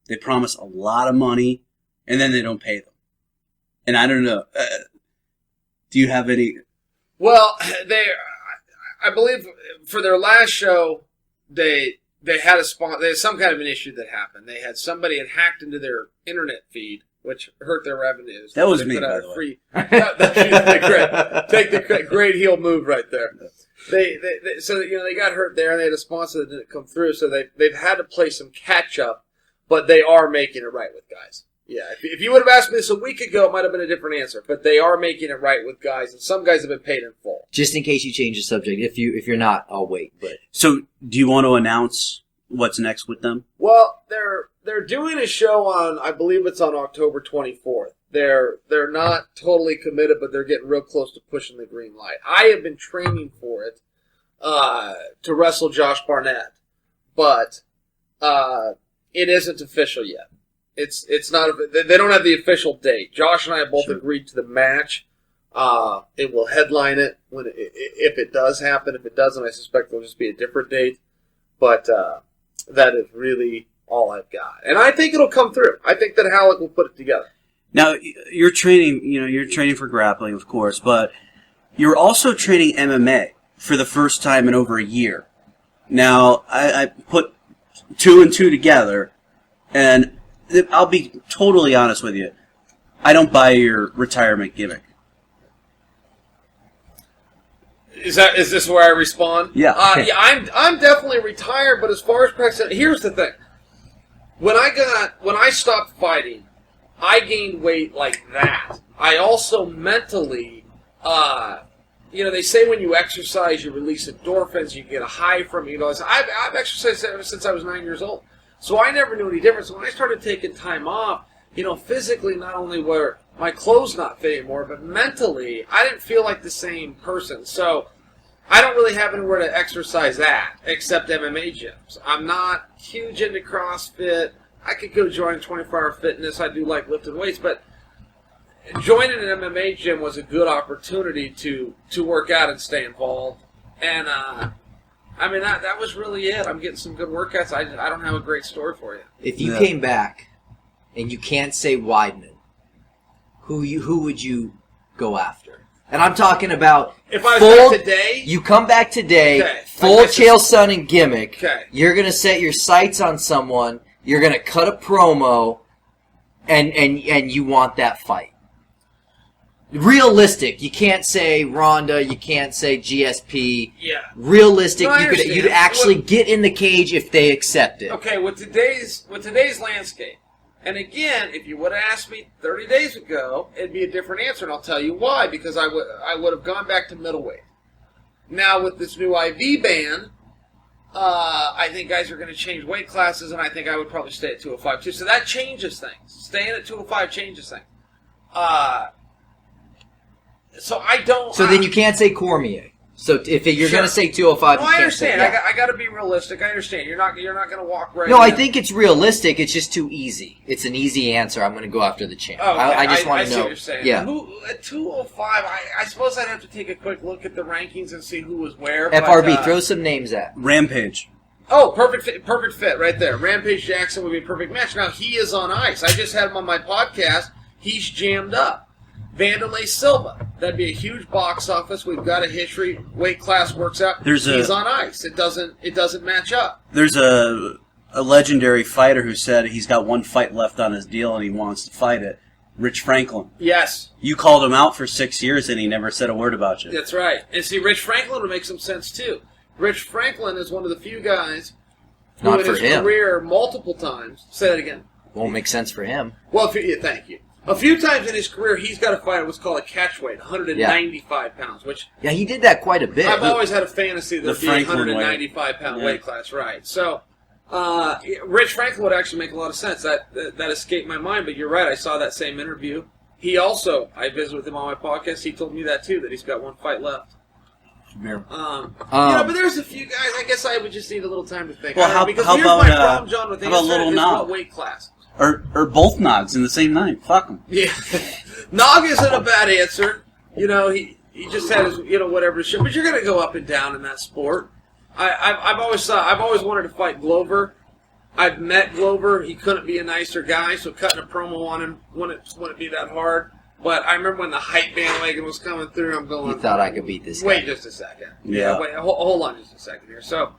They promise a lot of money, and then they don't pay them. And I don't know. Do you have any... Well, I believe for their last show, they had they had some kind of an issue that happened. They had somebody had hacked into their internet feed, which hurt their revenues. That was me, by the way. Take the great heel move right there. So they got hurt there, and they had a sponsor that didn't come through. So they've had to play some catch up, but they are making it right with guys. Yeah, if you would have asked me this a week ago, it might have been a different answer. But they are making it right with guys, and some guys have been paid in full. Just in case you change the subject, if you're not, I'll wait. But so, do you want to announce what's next with them? Well, they're doing a show on, I believe it's on October 24th. They're not totally committed, but they're getting real close to pushing the green light. I have been training for it to wrestle Josh Barnett, but it isn't official yet. It's not. They don't have the official date. Josh and I have both agreed to the match. It will headline it if it does happen. If it doesn't, I suspect it'll just be a different date. But that is really all I've got, and I think it'll come through. I think that Halleck will put it together. Now you're training. You're training for grappling, of course, but you're also training MMA for the first time in over a year. Now I put 2 and 2 together, and I'll be totally honest with you. I don't buy your retirement gimmick. Is this where I respond? Yeah. I'm definitely retired, but as far as practice, here's the thing. When I stopped fighting, I gained weight like that. I also mentally, they say when you exercise, you release endorphins, you get a high from it. I've exercised ever since I was 9 years old. So I never knew any difference. When I started taking time off, physically not only were my clothes not fit anymore, but mentally, I didn't feel like the same person. So I don't really have anywhere to exercise at except MMA gyms. I'm not huge into CrossFit. I could go join 24-Hour Fitness. I do like lifting weights, but joining an MMA gym was a good opportunity to work out and stay involved. And, that was really it. I'm getting some good workouts. I don't have a great story for you. If you came back and you can't say Weidman, who would you go after? And I'm talking about if I was back today. You come back today, okay. full Chael Sonnen gimmick. Okay. You're gonna set your sights on someone. You're gonna cut a promo, and you want that fight. Realistic. You can't say Ronda. You can't say GSP. Yeah. Realistic. No, You'd actually get in the cage if they accept it. Okay. With today's landscape. And again, if you would have asked me 30 days ago, it'd be a different answer, and I'll tell you why. Because I would have gone back to middleweight. Now with this new IV ban, I think guys are going to change weight classes, and I think I would probably stay at 205 too. So that changes things. Staying at 205 changes things. So I don't. So then you can't say Cormier. So if you're going to say 205, no, you I can't understand. say, yeah. I got to be realistic. I understand. You're not going to walk right. No, in. I think it's realistic. It's just too easy. It's an easy answer. I'm going to go after the champ. Oh, okay. I just want I to see know. what you're saying. Yeah. At 205, I suppose I'd have to take a quick look at the rankings and see who was where. FRB, but, throw some names at. Rampage. Oh, perfect fit right there. Rampage Jackson would be a perfect match. Now, he is on ice. I just had him on my podcast. He's jammed up. Vanderlei Silva. That'd be a huge box office. We've got a history. Weight class works out. He's on ice. It doesn't match up. There's a legendary fighter who said he's got one fight left on his deal and he wants to fight it. Rich Franklin. Yes. You called him out for 6 years and he never said a word about you. That's right. And see, Rich Franklin would make some sense too. Rich Franklin is one of the few guys who Not in for his him. career multiple times. Say that again. Won't make sense for him. Well, thank you. A few times in his career, he's got to fight at what's called a catch weight, 195 pounds, which Yeah, he did that quite a bit. I've always had a fantasy that The would be a Franklin 195-pound weight. weight class, right? So, Rich Franklin would actually make a lot of sense. That escaped my mind, but you're right. I saw that same interview. I visited with him on my podcast. He told me that too, that he's got one fight left. But there's a few guys. I guess I would just need a little time to think. Well, because how here's about, my problem, John, with how about Little Nog? weight class. Or both Nogs in the same night. Fuck them. Yeah, Nog isn't a bad answer. He just had his whatever shit. But you're gonna go up and down in that sport. I've always wanted to fight Glover. I've met Glover. He couldn't be a nicer guy, so cutting a promo on him wouldn't be that hard. But I remember when the hype bandwagon was coming through, I'm going. You thought I could beat this guy. Wait just a second. Yeah. Wait, hold on just a second here. So,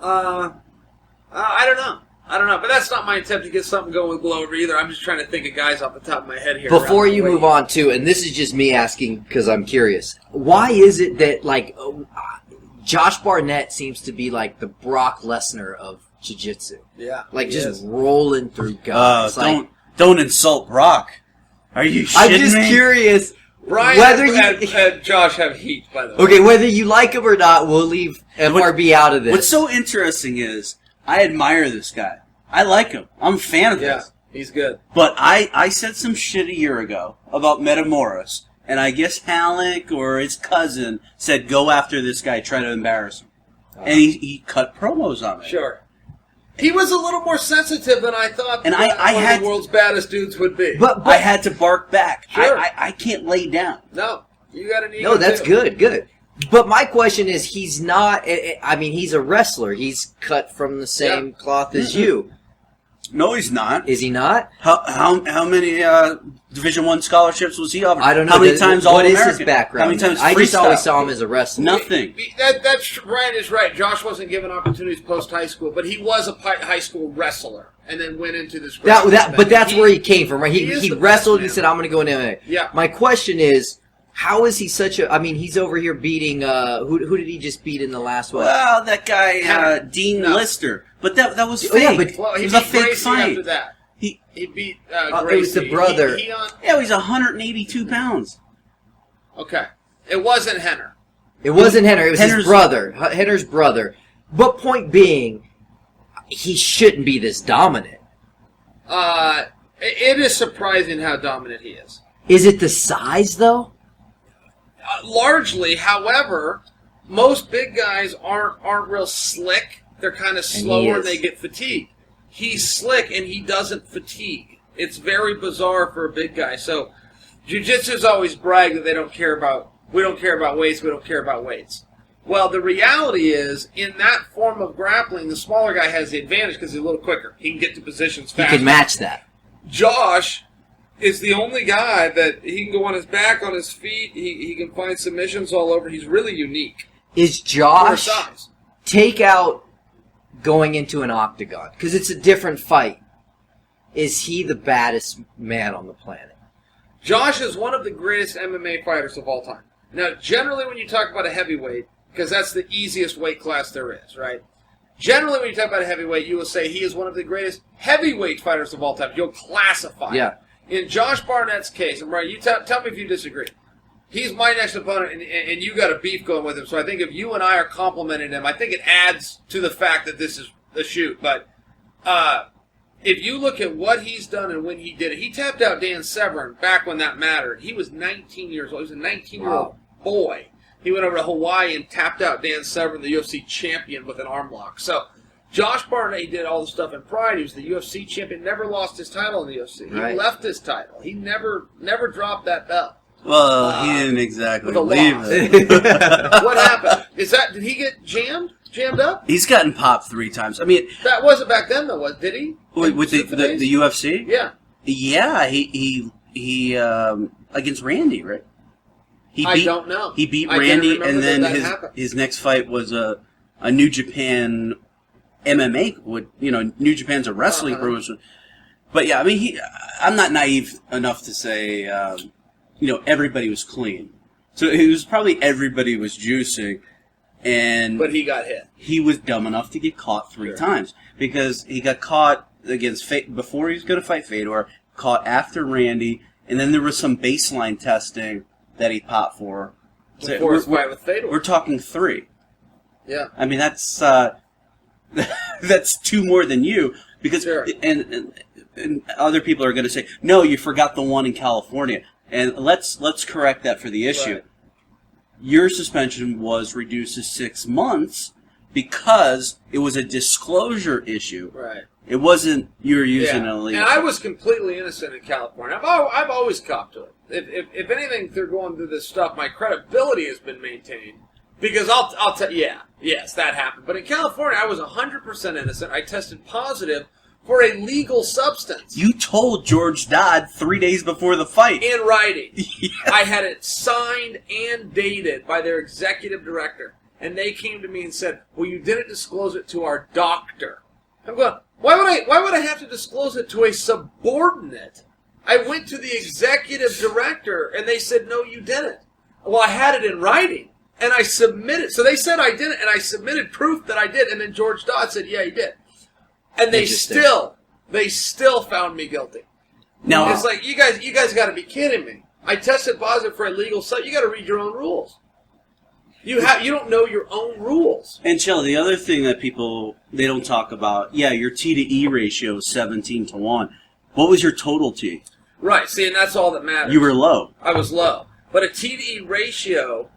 I don't know. But that's not my attempt to get something going with Glover either. I'm just trying to think of guys off the top of my head here. Before you move on, too, and this is just me asking because I'm curious, why is it that, Josh Barnett seems to be like the Brock Lesnar of jiu-jitsu? Yeah. Just rolling through guys. Don't insult Brock. Are you shitting I'm just me? curious Brian whether and Josh have heat, by the way. Okay, whether you like him or not, we'll leave FRB out of this. What's so interesting is I admire this guy. I like him. I'm a fan of Yeah, his. he's good. But I said some shit a year ago about Metamoris, and I guess Halleck or his cousin said go after this guy, try to embarrass him. And he cut promos on it. Sure. He was a little more sensitive than I thought And one had of the world's baddest dudes would be. But I had to bark back. Sure. I can't lay down. No, you got an ego. No, that's too. good. But my question is, he's not. I mean, he's a wrestler. He's cut from the same cloth as you. No, he's not. Is he not? How many Division I scholarships was he offered? I don't know. How many times what is All-American? his background? How many times I just freestyle? always saw him as a wrestler. Nothing. That's Brian is right. Josh wasn't given opportunities post high school, but he was a high school wrestler, and then went into this. But that's where he came from, right? He the wrestled. best He said, "I'm going to go into MMA." Yeah. My question is, how is he such a? I mean, he's over here beating. Who did he just beat in the last one? Well, that guy Dean Lister, but that was fake. Oh, yeah, but Well, he it was a beat fake Gracie fight. after that. He He beat it Gracie. was the brother. Yeah, he's 182 pounds. Okay. It wasn't Henner. It wasn't Henner. It was his Henner's- brother. Henner's brother. But point being, he shouldn't be this dominant. It is surprising how dominant he is. Is it the size, though? Largely, however, most big guys aren't real slick. They're kind of slower and they get fatigued. He's slick and he doesn't fatigue. It's very bizarre for a big guy. So, jiu-jitsu's always brag that we don't care about weights. Well, the reality is, in that form of grappling, the smaller guy has the advantage because he's a little quicker. He can get to positions He faster. can match that. Josh is the only guy that he can go on his back, on his feet. He can find submissions all over. He's really unique Is for Josh his size. take out going into an octagon? Because it's a different fight. Is he the baddest man on the planet? Josh is one of the greatest MMA fighters of all time. Now, generally when you talk about a heavyweight, because that's the easiest weight class there is, right? Generally when you talk about a heavyweight, you will say he is one of the greatest heavyweight fighters of all time. You'll classify. Yeah. In Josh Barnett's case, and Brian, you tell me if you disagree. He's my next opponent, and you got a beef going with him. So I think if you and I are complimenting him, I think it adds to the fact that this is a shoot. But if you look at what he's done and when he did it, he tapped out Dan Severn back when that mattered. He was 19 years old. He was a 19-year-old boy. He went over to Hawaii and tapped out Dan Severn, the UFC champion, with an arm lock. So Josh Barnett, he did all the stuff in Pride. He was the UFC champion, never lost his title in the UFC. He Right. left his title. He never dropped that belt. Well, he didn't exactly with a leave loss. it. What happened? Did he get jammed up? He's gotten popped 3 times. I mean, That wasn't back then, though, did he? with the Days? UFC? Yeah. Yeah, he against Randy, right? I don't know. He beat I didn't Randy, remember and then that happened. his next fight was a New Japan MMA. New Japan's a wrestling promotion. But yeah, I mean, I'm not naive enough to say, everybody was clean. So it was probably everybody was juicing, But he got hit. he was dumb enough to get caught 3 Sure. times because he got caught against before he was going to fight Fedor, caught after Randy, and then there was some baseline testing that he popped for. So Before his fight with Fedor. we're talking 3. Yeah. I mean, that's that's 2 more than you because Sure. and other people are going to say, no, you forgot the one in California, and let's correct that for the issue. Right. Your suspension was reduced to 6 months because it was a disclosure issue. Right. It wasn't you were using Yeah. an illegal. And I was completely innocent in California. I've always copped to it. If anything, they're going through this stuff, my credibility has been maintained. Because I'll tell yes, that happened. But in California, I was 100% innocent. I tested positive for a legal substance. You told George Dodd 3 days before the fight. In writing. I had it signed and dated by their executive director. And they came to me and said, well, you didn't disclose it to our doctor. I'm going, why would I have to disclose it to a subordinate? I went to the executive director, and they said, no, you didn't. Well, I had it in writing, and I submitted. So they said I didn't, and I submitted proof that I did, and then George Dodd said, yeah, he did. And they still found me guilty. Now It's like, you guys got to be kidding me. I tested positive for illegal stuff. You got to read your own rules. You don't know your own rules. And Chael, the other thing that people they don't talk about, your T to E ratio is 17-1. What was your total T? Right. See, and that's all that matters. You were low. I was low. But a T to E ratio,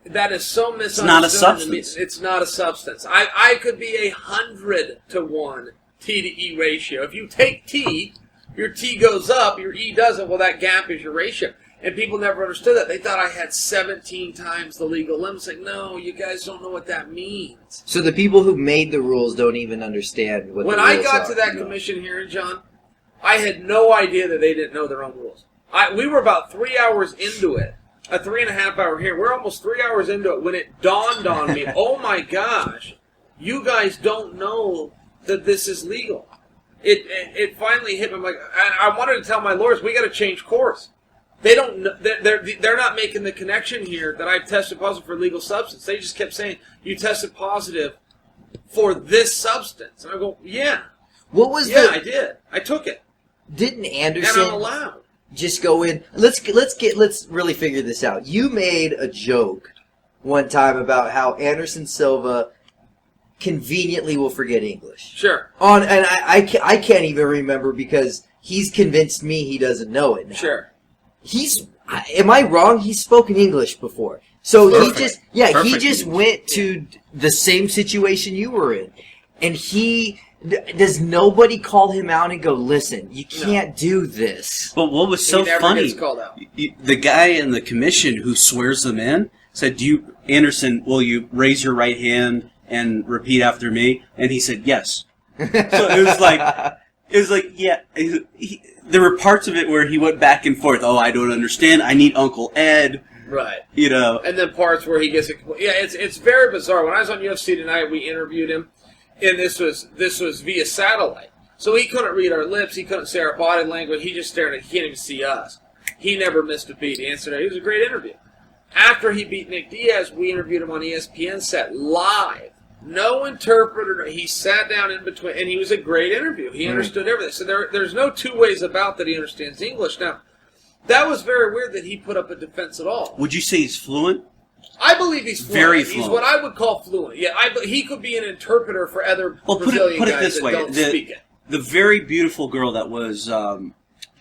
that is so misunderstood. It's not a to me. substance. It's not a substance. I could be 100-to-1 T to E ratio. If you take T, your T goes up, your E doesn't. Well, that gap is your ratio. And people never understood that. They thought I had 17 times the legal limit. It's like, no, you guys don't know what that means. So the people who made the rules don't even understand what When the rules I got are. to that commission hearing, John, I had no idea that they didn't know their own rules. We were about 3 hours into it, a 3.5 hour hearing. We're almost 3 hours into it when it dawned on me, oh my gosh, you guys don't know that this is legal. It finally hit me. I'm like, I wanted to tell my lawyers, we got to change course. They don't. They're not making the connection here that I've tested positive for illegal substance. They just kept saying you tested positive for this substance, and I go, yeah. What was I did. I took it, Didn't and Anderson I'm allowed. just go in? Let's really figure this out. You made a joke one time about how Anderson Silva conveniently will forget English. Sure. And I can't even remember because he's convinced me he doesn't know it now. Sure. Am I wrong? He's spoken English before. So Perfect. he Perfect just English. went to the same situation you were in. And does nobody call him out and go, listen, you can't do this? But what was so He never funny, gets called out. the guy in the commission who swears them in said, Anderson, will you raise your right hand and repeat after me? And he said, yes. So it was like, yeah. There were parts of it where he went back and forth. Oh, I don't understand. I need Uncle Ed. Right. You know. And then parts where he gets it's very bizarre. When I was on UFC Tonight, we interviewed him, and this was via satellite. So he couldn't read our lips. He couldn't see our body language. He just stared at. He can't even see us. He never missed a beat. He answered it. It was a great interview. After he beat Nick Diaz, we interviewed him on ESPN set live. No interpreter. He sat down in between, and he was a great interview. He understood everything. So there's no two ways about that he understands English. Now, that was very weird that he put up a defense at all. Would you say he's fluent? I believe he's fluent. Very He's fluent. what I would call fluent. Yeah, he could be an interpreter for other Brazilian put it guys this that way. don't speak it. The very beautiful girl that was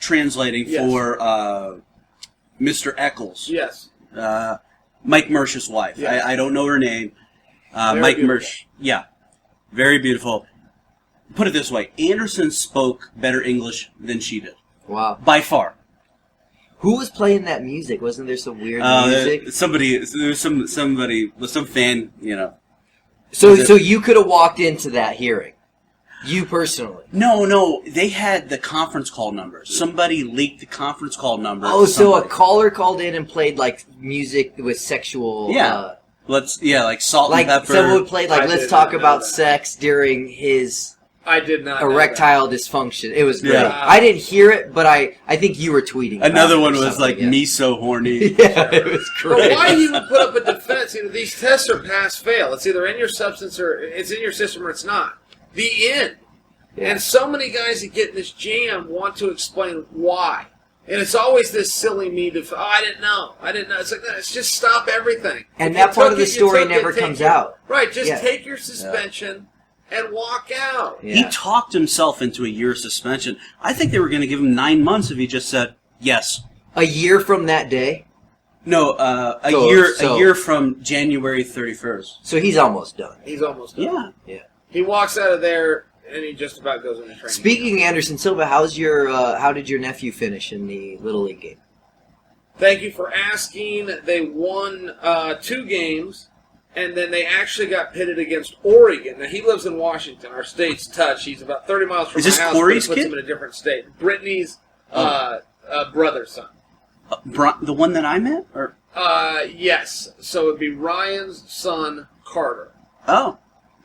translating for Mr. Eccles. Yes. Mike Mersch's wife. Yes. I don't know her name. Mike beautiful. Mersch. Yeah. Very beautiful. Put it this way. Anderson spoke better English than she did. Wow. By far. Who was playing that music? Wasn't there some weird music? There was some fan, you know. So you could have walked into that hearing. You personally. No, they had the conference call numbers. Somebody leaked the conference call number. Oh, to so a somebody. caller called in and played like music with sexual. Yeah. Like salt Like and pepper. someone would play like I let's did talk not know about that. sex during his I did not know erectile dysfunction. It was great. Yeah. I didn't hear it, but I think you were tweeting. about Another it or one was something, like yeah. me so horny. Yeah, it was But great. why he would put up a defense? These tests are pass-fail. It's either in your substance or it's in your system or it's not. The end. Yeah. And so many guys that get in this jam want to explain why. And it's always this silly need of, I didn't know. It's like, it's just stop everything. And If that you part took of the it, you story took it, never take comes your- out. Right, just Yeah. take your suspension and walk out. Yeah. He talked himself into a year suspension. I think they were going to give him 9 months if he just said yes. A year from that day, No, a year from January 31st. so he's almost done. He's almost done. Yeah. He walks out of there and he just about goes into training. Speaking of Anderson Silva, how did your nephew finish in the Little League game? Thank you for asking. They won 2 games, and then they actually got pitted against Oregon. Now, he lives in Washington. Our state's touch. He's about 30 miles from Is my this house, Corey's but it puts kid? him in a different state. Brittany's brother's son. The one that I met? Or Yes. So it would be Ryan's son, Carter. Oh.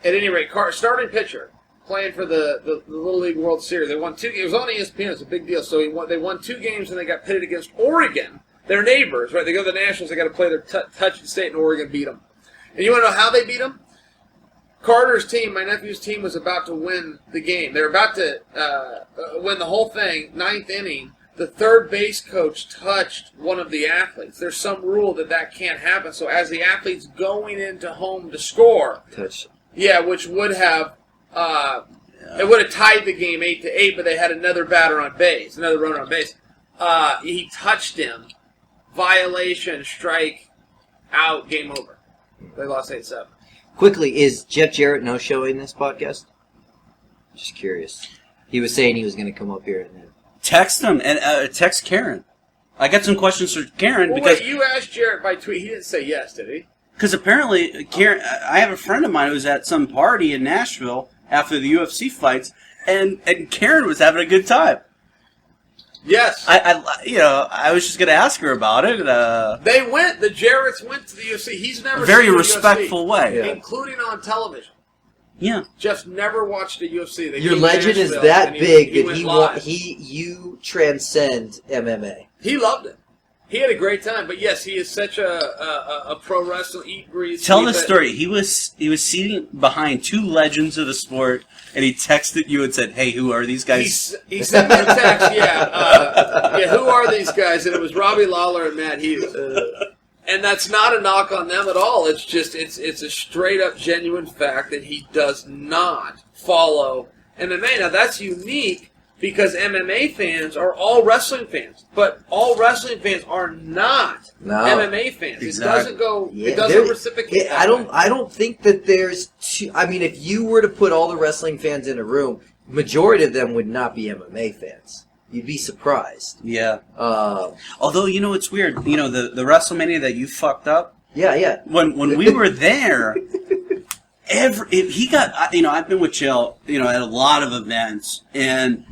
At any rate, starting pitcher, playing for the Little League World Series. They won 2 games. It was on ESPN. It's a big deal. So they won 2 games, and they got pitted against Oregon. Their neighbors, right? They go to the Nationals. They got to play their touching state, and Oregon beat them. And you want to know how they beat them? Carter's team, my nephew's team, was about to win the game. They were about to win the whole thing, 9th inning. The third base coach touched one of the athletes. There's some rule that can't happen. So as the athlete's going into home to score, Touch. yeah, which would have it would have tied the game 8-8, but they had another batter on base, another runner on base. He touched him, violation, strike, out, game over. They lost 8-7. Quickly, is Jeff Jarrett no-showing this podcast? Just curious. He was saying he was going to come up here and Text him and text Karen. I got some questions for Karen Well, because wait, you asked Jarrett by tweet. He didn't say yes, did he? because apparently Karen, I have a friend of mine who was at some party in Nashville after the UFC fights, and Karen was having a good time. Yes. I was just going to ask her about it. They went. The Jarretts went to the UFC. He's never Very seen respectful UFC, way. including on television. Yeah. Jeff's never watched a UFC. They Your came to legend is Nashville, that and big that went live. you transcend MMA. He loved it. He had a great time. But yes, he is such a pro wrestler, eat, breathe, Tell sleep the it. story. He was sitting behind two legends of the sport, and he texted you and said, "Hey, who are these guys?" He sent me a text. Who are these guys? And it was Robbie Lawler and Matt Hughes. And that's not a knock on them at all. It's just it's a straight up genuine fact that he does not follow MMA. Now that's unique because MMA fans are all wrestling fans, but all wrestling fans are not MMA fans. Exactly. It doesn't go. Yeah, it doesn't reciprocate. I don't think that there's. I mean, if you were to put all the wrestling fans in a room, majority of them would not be MMA fans. You'd be surprised. Yeah. Although, it's weird. The WrestleMania that you fucked up. Yeah. When we were there, he got. I've been with Chael. At a lot of events, and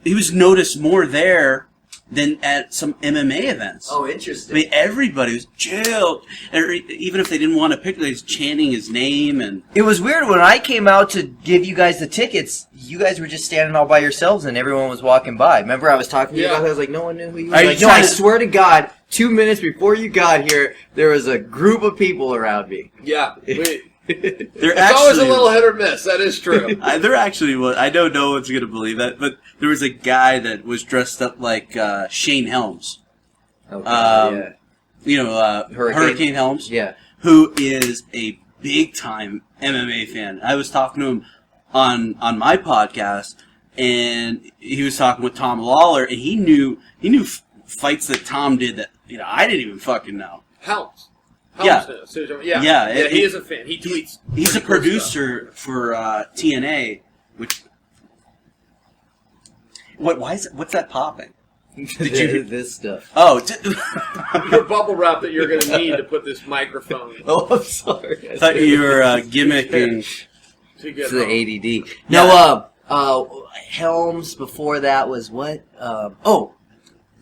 he was noticed more there than at some MMA events. Oh, I interesting. mean, everybody was Chael, even if they didn't want to pick, they was chanting his name. And It was weird when I came out to give you guys the tickets. You guys were just standing all by yourselves, and everyone was walking by. Remember, I was talking to you about that. I was like, no one knew who you were. Are you Like, no, trying I to- swear to God, 2 minutes before you got here, there was a group of people around me. Yeah, They're it's always a little hit or miss. That is true. There actually was. I know no one's going to believe that, but there was a guy that was dressed up like Shane Helms. Okay, Hurricane Helms. yeah. Who is a big time MMA fan. I was talking to him on my podcast, and he was talking with Tom Lawler, and he knew fights that Tom did that I didn't even fucking know. Helms. Yeah. Knows. He is a fan. He tweets. He's a pretty cool producer for TNA, which. Why is it? What's that popping? Did you? This stuff? Oh, stuff. Your bubble wrap that you're going to need to put this microphone Oh, I'm sorry. I thought you were gimmicking. to get It's the home. ADD. No, Helms before that was what?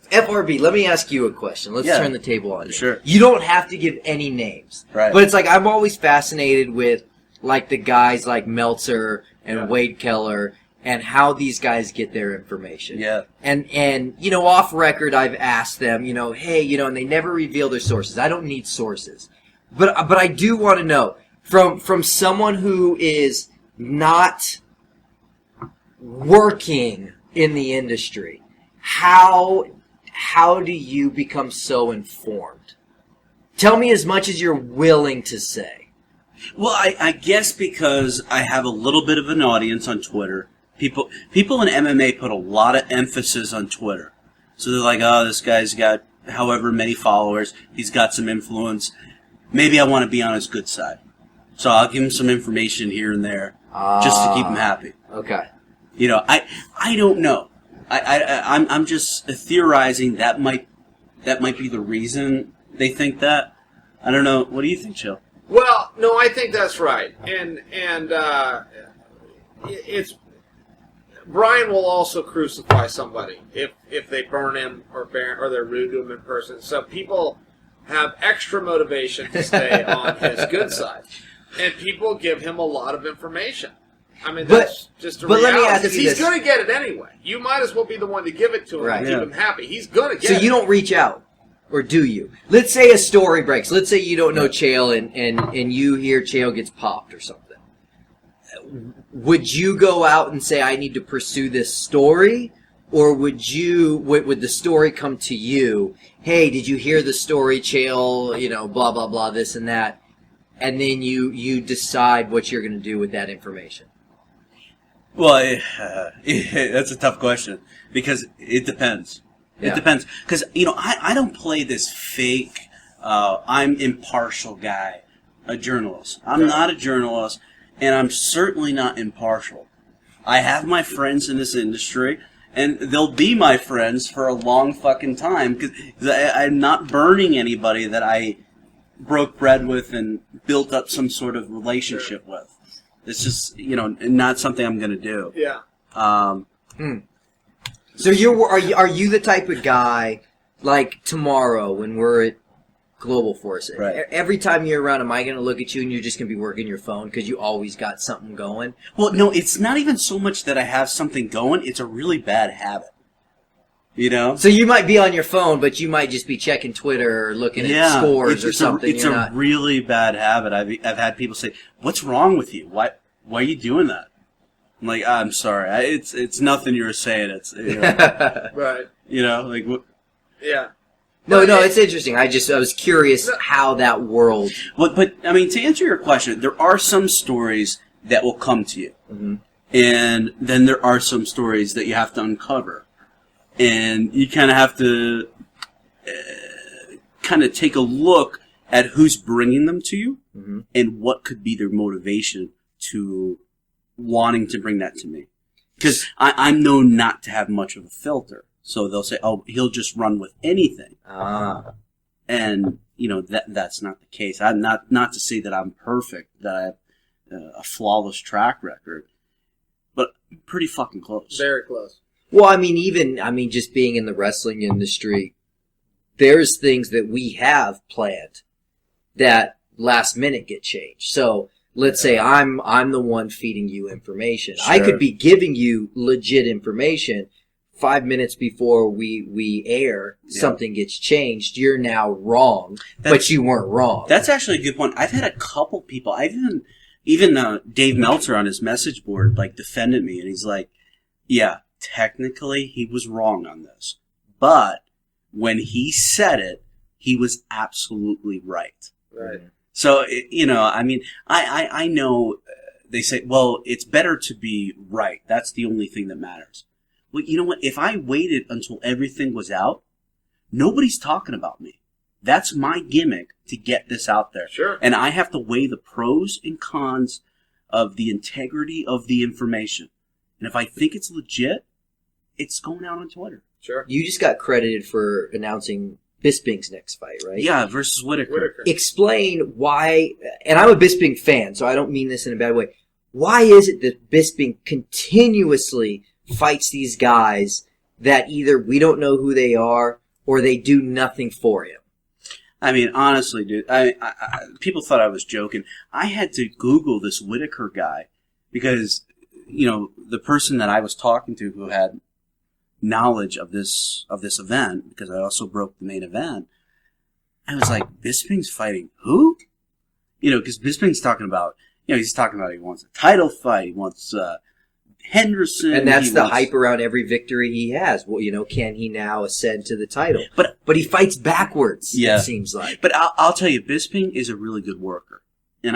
FRB, let me ask you a question. Let's turn the table on you. Sure. You don't have to give any names. Right. But it's like I'm always fascinated with like the guys like Meltzer and Wade Keller and how these guys get their information. Yeah. And off record I've asked them, hey, and they never reveal their sources. I don't need sources. But I do want to know from someone who is not working in the industry, how do you become so informed? Tell me as much as you're willing to say. Well, I guess because I have a little bit of an audience on Twitter. People in MMA put a lot of emphasis on Twitter. So they're like, oh, this guy's got however many followers. He's got some influence. Maybe I want to be on his good side. So I'll give him some information here and there just to keep him happy. Okay. I don't know. I'm just theorizing that might be the reason they think that. I don't know. What do you think, Chael? Well, no, I think that's right, and it's Brian will also crucify somebody if they burn him or they're rude to him in person. So people have extra motivation to stay on his good side, and people give him a lot of information. I mean, that's just a reality. let me ask you he's this. going to get it anyway. You might as well be the one to give it to him Right. and keep him happy. He's going to get it. So you don't reach out, or do you? Let's say a story breaks. Let's say you don't know Chael, and you hear Chael gets popped or something. Would you go out and say, I need to pursue this story? Or would the story come to you? Hey, did you hear the story, Chael? Blah, blah, blah, this and that. And then you decide what you're going to do with that information. Well, that's a tough question because it depends. Yeah. It depends because I don't play this fake. I'm impartial guy, a journalist. I'm not a journalist, and I'm certainly not impartial. I have my friends in this industry, and they'll be my friends for a long fucking time because I'm not burning anybody that I broke bread with and built up some sort of relationship with. It's just, not something I'm going to do. Yeah. So are you the type of guy, like tomorrow when we're at Global Force, right. Every time you're around, am I going to look at you and you're just going to be working your phone because you always got something going? Well, no, it's not even so much that I have something going. It's a really bad habit. So you might be on your phone, but you might just be checking Twitter or looking at scores or something. It's a really bad habit. I've had people say, "What's wrong with you? Why are you doing that?" I'm like, "I'm sorry. It's nothing you were saying. It's right. Yeah." No, it's interesting. I was curious how that world. But I mean, to answer your question, there are some stories that will come to you, and then there are some stories that you have to uncover, and you kind of have to kind of take a look at who's bringing them to you, and what could be their motivation to wanting to bring that to me, because I'm known not to have much of a filter. So they'll say, "Oh, he'll just run with anything," and that's not the case. I'm not to say that I'm perfect, that I have a flawless track record, but pretty fucking close. Very close. Well, just being in the wrestling industry, there's things that we have planned that last minute get changed. So let's say I'm the one feeding you information. Sure. I could be giving you legit information. 5 minutes before we air, something gets changed. You're now wrong, but you weren't wrong. That's actually a good point. I've had a couple people. I've even Dave Meltzer on his message board defended me, and he's like, "Yeah, technically he was wrong on this, but when he said it, he was absolutely right." Right. So I know they say, "Well, it's better to be right. That's the only thing that matters." Well, you know what? If I waited until everything was out, nobody's talking about me. That's my gimmick to get this out there. Sure. And I have to weigh the pros and cons of the integrity of the information. And if I think it's legit, it's going out on Twitter. Sure. You just got credited for announcing Bisping's next fight, right? Yeah, versus Whitaker. Explain why, and I'm a Bisping fan, so I don't mean this in a bad way. Why is it that Bisping continuously fights these guys that either we don't know who they are or they do nothing for him? I mean, honestly, dude, people thought I was joking. I had to Google this Whitaker guy because, the person that I was talking to who had knowledge of this event, because I also broke the main event, I was like, Bisping's fighting who? Because Bisping's talking about, he's talking about he wants a title fight, he wants Henderson. And that's the hype around every victory he has. Well, can he now ascend to the title? But he fights backwards, it seems like. But I'll tell you, Bisping is a really good worker. And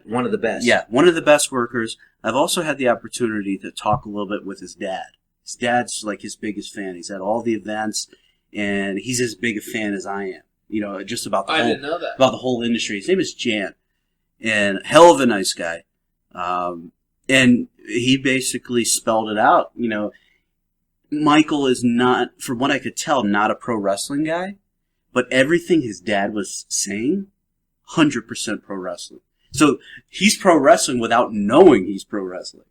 one of the best. Yeah, one of the best workers. I've also had the opportunity to talk a little bit with his dad. His dad's his biggest fan. He's at all the events, and he's as big a fan as I am. Just about I didn't know that. About the whole industry. His name is Jan, and hell of a nice guy. And he basically spelled it out. Michael is not, from what I could tell, not a pro wrestling guy, but everything his dad was saying, 100% pro wrestling. So he's pro wrestling without knowing he's pro wrestling.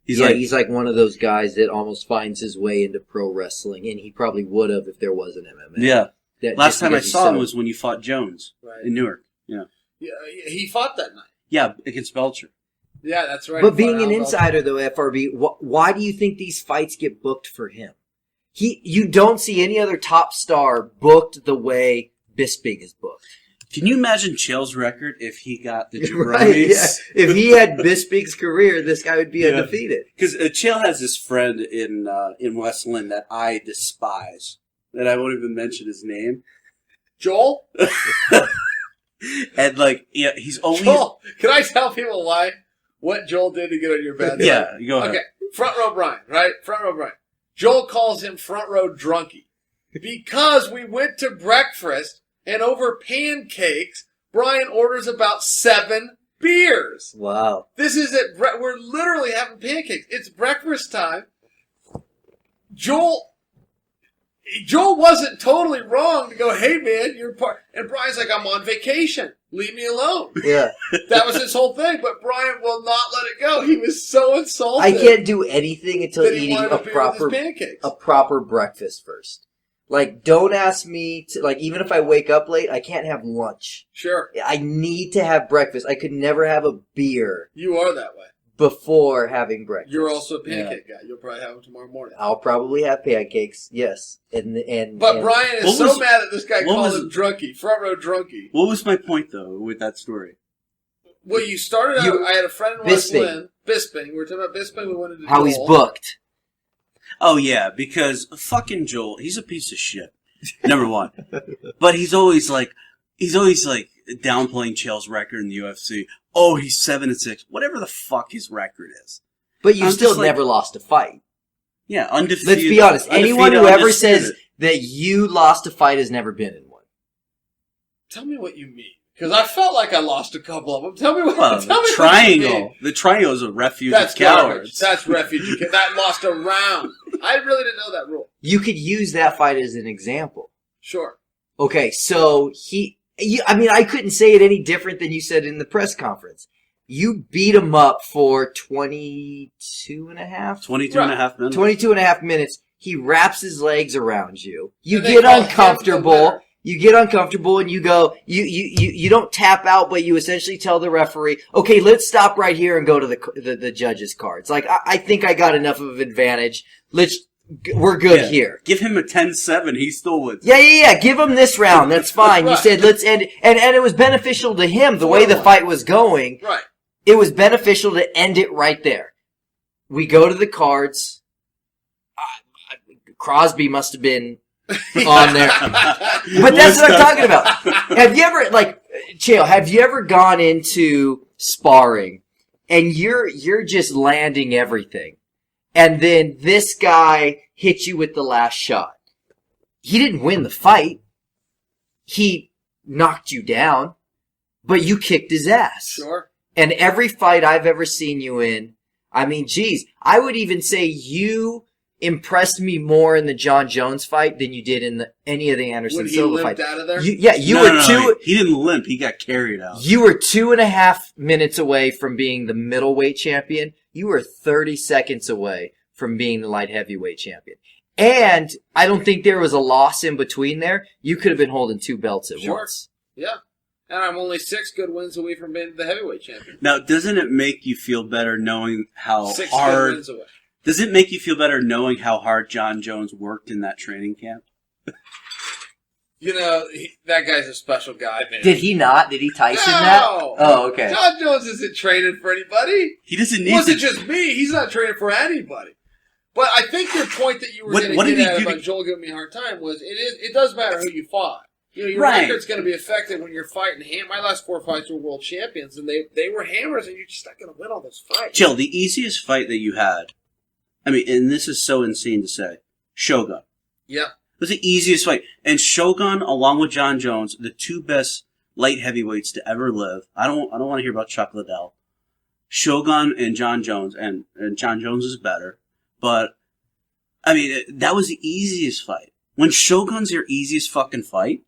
He's like one of those guys that almost finds his way into pro wrestling, and he probably would have if there was an MMA. Yeah. Last time I saw him was when you fought Jones in Newark. Yeah. Yeah, he fought that night. Yeah, against Belcher. Yeah, that's right. But being an insider, though, FRB, why do you think these fights get booked for him? You don't see any other top star booked the way Bisping is booked. Can you imagine Chael's record if he got the jabronis? Right, yeah. If he had Bisping's career, this guy would be undefeated. Because Chael has this friend in West Lynn that I despise, and I won't even mention his name. Joel? And he's always... Joel, can I tell people what Joel did to get on your bad side? Yeah, go ahead. Okay, Front Row Brian, right? Front Row Brian. Joel calls him Front Row Drunkie. Because we went to breakfast, and over pancakes, Brian orders about 7 beers. Wow. This is we're literally having pancakes. It's breakfast time. Joel wasn't totally wrong to go, hey, man, you're part. And Brian's like, I'm on vacation. Leave me alone. Yeah. That was his whole thing, but Brian will not let it go. He was so insulted. I can't do anything until that he eating wanted a to be with proper his pancakes. a proper breakfast first. Like, don't ask me to, like, even if I wake up late, I can't have lunch. Sure. I need to have breakfast. I could never have a beer You are that way. before having breakfast. You're also a pancake guy. You'll probably have them tomorrow morning. I'll probably have pancakes, yes. But and Brian is What was- mad that this guy what called was- him drunkie, front row drunkie. What was my point though with that story? Well, you started out, I had a friend in West Bisping. Lynn, Bisping. We were talking about Bisping. We went into how he's Joel. booked. Oh yeah, because fucking Joel, he's a piece of shit. Number one, but he's always like downplaying Chael's record in the UFC. Oh, he's 7-6, whatever the fuck his record is. But you I'm still just like- never lost a fight. Yeah, undefeated. Let's be honest. Anyone who undefeated, ever says undisputed. that you lost a fight has never been in one. Tell me what you mean. Because I felt like I lost a couple of them. Tell me what, Well, tell me the what you mean. triangle is a refuge That's of cowards. garbage. That's refugee. That lost a round. I really didn't know that rule. You could use that fight as an example. Sure. Okay, so I couldn't say it any different than you said in the press conference. You beat him up for 22 and a half 22 and a half minutes. 22 and a half minutes. He wraps his legs around you. You And they get call him the uncomfortable. winner. You get uncomfortable and you go, you don't tap out, but you essentially tell the referee, okay, let's stop right here and go to the judges' cards. Like, I think I got enough of an advantage. We're good Yeah. here. Give him a 10-7, he still wins. Yeah. Give him this round. That's fine. You Right. said let's end, and it was beneficial to him the way the 4-1. fight was going. Right. It was beneficial to end it right there. We go to the cards. Crosby must have been on there, but that's what I'm talking about. Have you ever, Chael? Have you ever gone into sparring and you're just landing everything, and then this guy hits you with the last shot? He didn't win the fight. He knocked you down, but you kicked his ass. Sure. And every fight I've ever seen you in, I mean, geez, I would even say you impressed me more in the John Jones fight than you did in any of the Anderson When he Silva limped fights. out of there? You He didn't limp, he got carried out. You were 2.5 minutes away from being the middleweight champion. You were 30 seconds away from being the light heavyweight champion. And I don't think there was a loss in between there. You could have been holding 2 belts at Sure. once. Yeah. And I'm only 6 good wins away from being the heavyweight champion. Now, doesn't it make you feel better knowing how 6 good hard... wins away. Does it make you feel better knowing how hard John Jones worked in that training camp? You know, that guy's a special guy, man. Did he not? Did he Tyson No! that? Oh, okay. John Jones isn't training for anybody. He doesn't It need wasn't to... just me. He's not training for anybody. But I think your point that you were What- going what to did get he at do about to- Joel giving me a hard time was it does matter who you fought. You know, your Right. record's going to be affected when you're fighting. My last 4 fights were world champions, and they were hammers, and you're just not going to win all those fights. Jill, the easiest fight that you had, I mean, and this is so insane to say, Shogun. Yeah. It was the easiest fight. And Shogun, along with John Jones, the 2 best light heavyweights to ever live. I don't want to hear about Chuck Liddell. Shogun and John Jones, and John Jones is better. But, I mean, that was the easiest fight. When Shogun's your easiest fucking fight,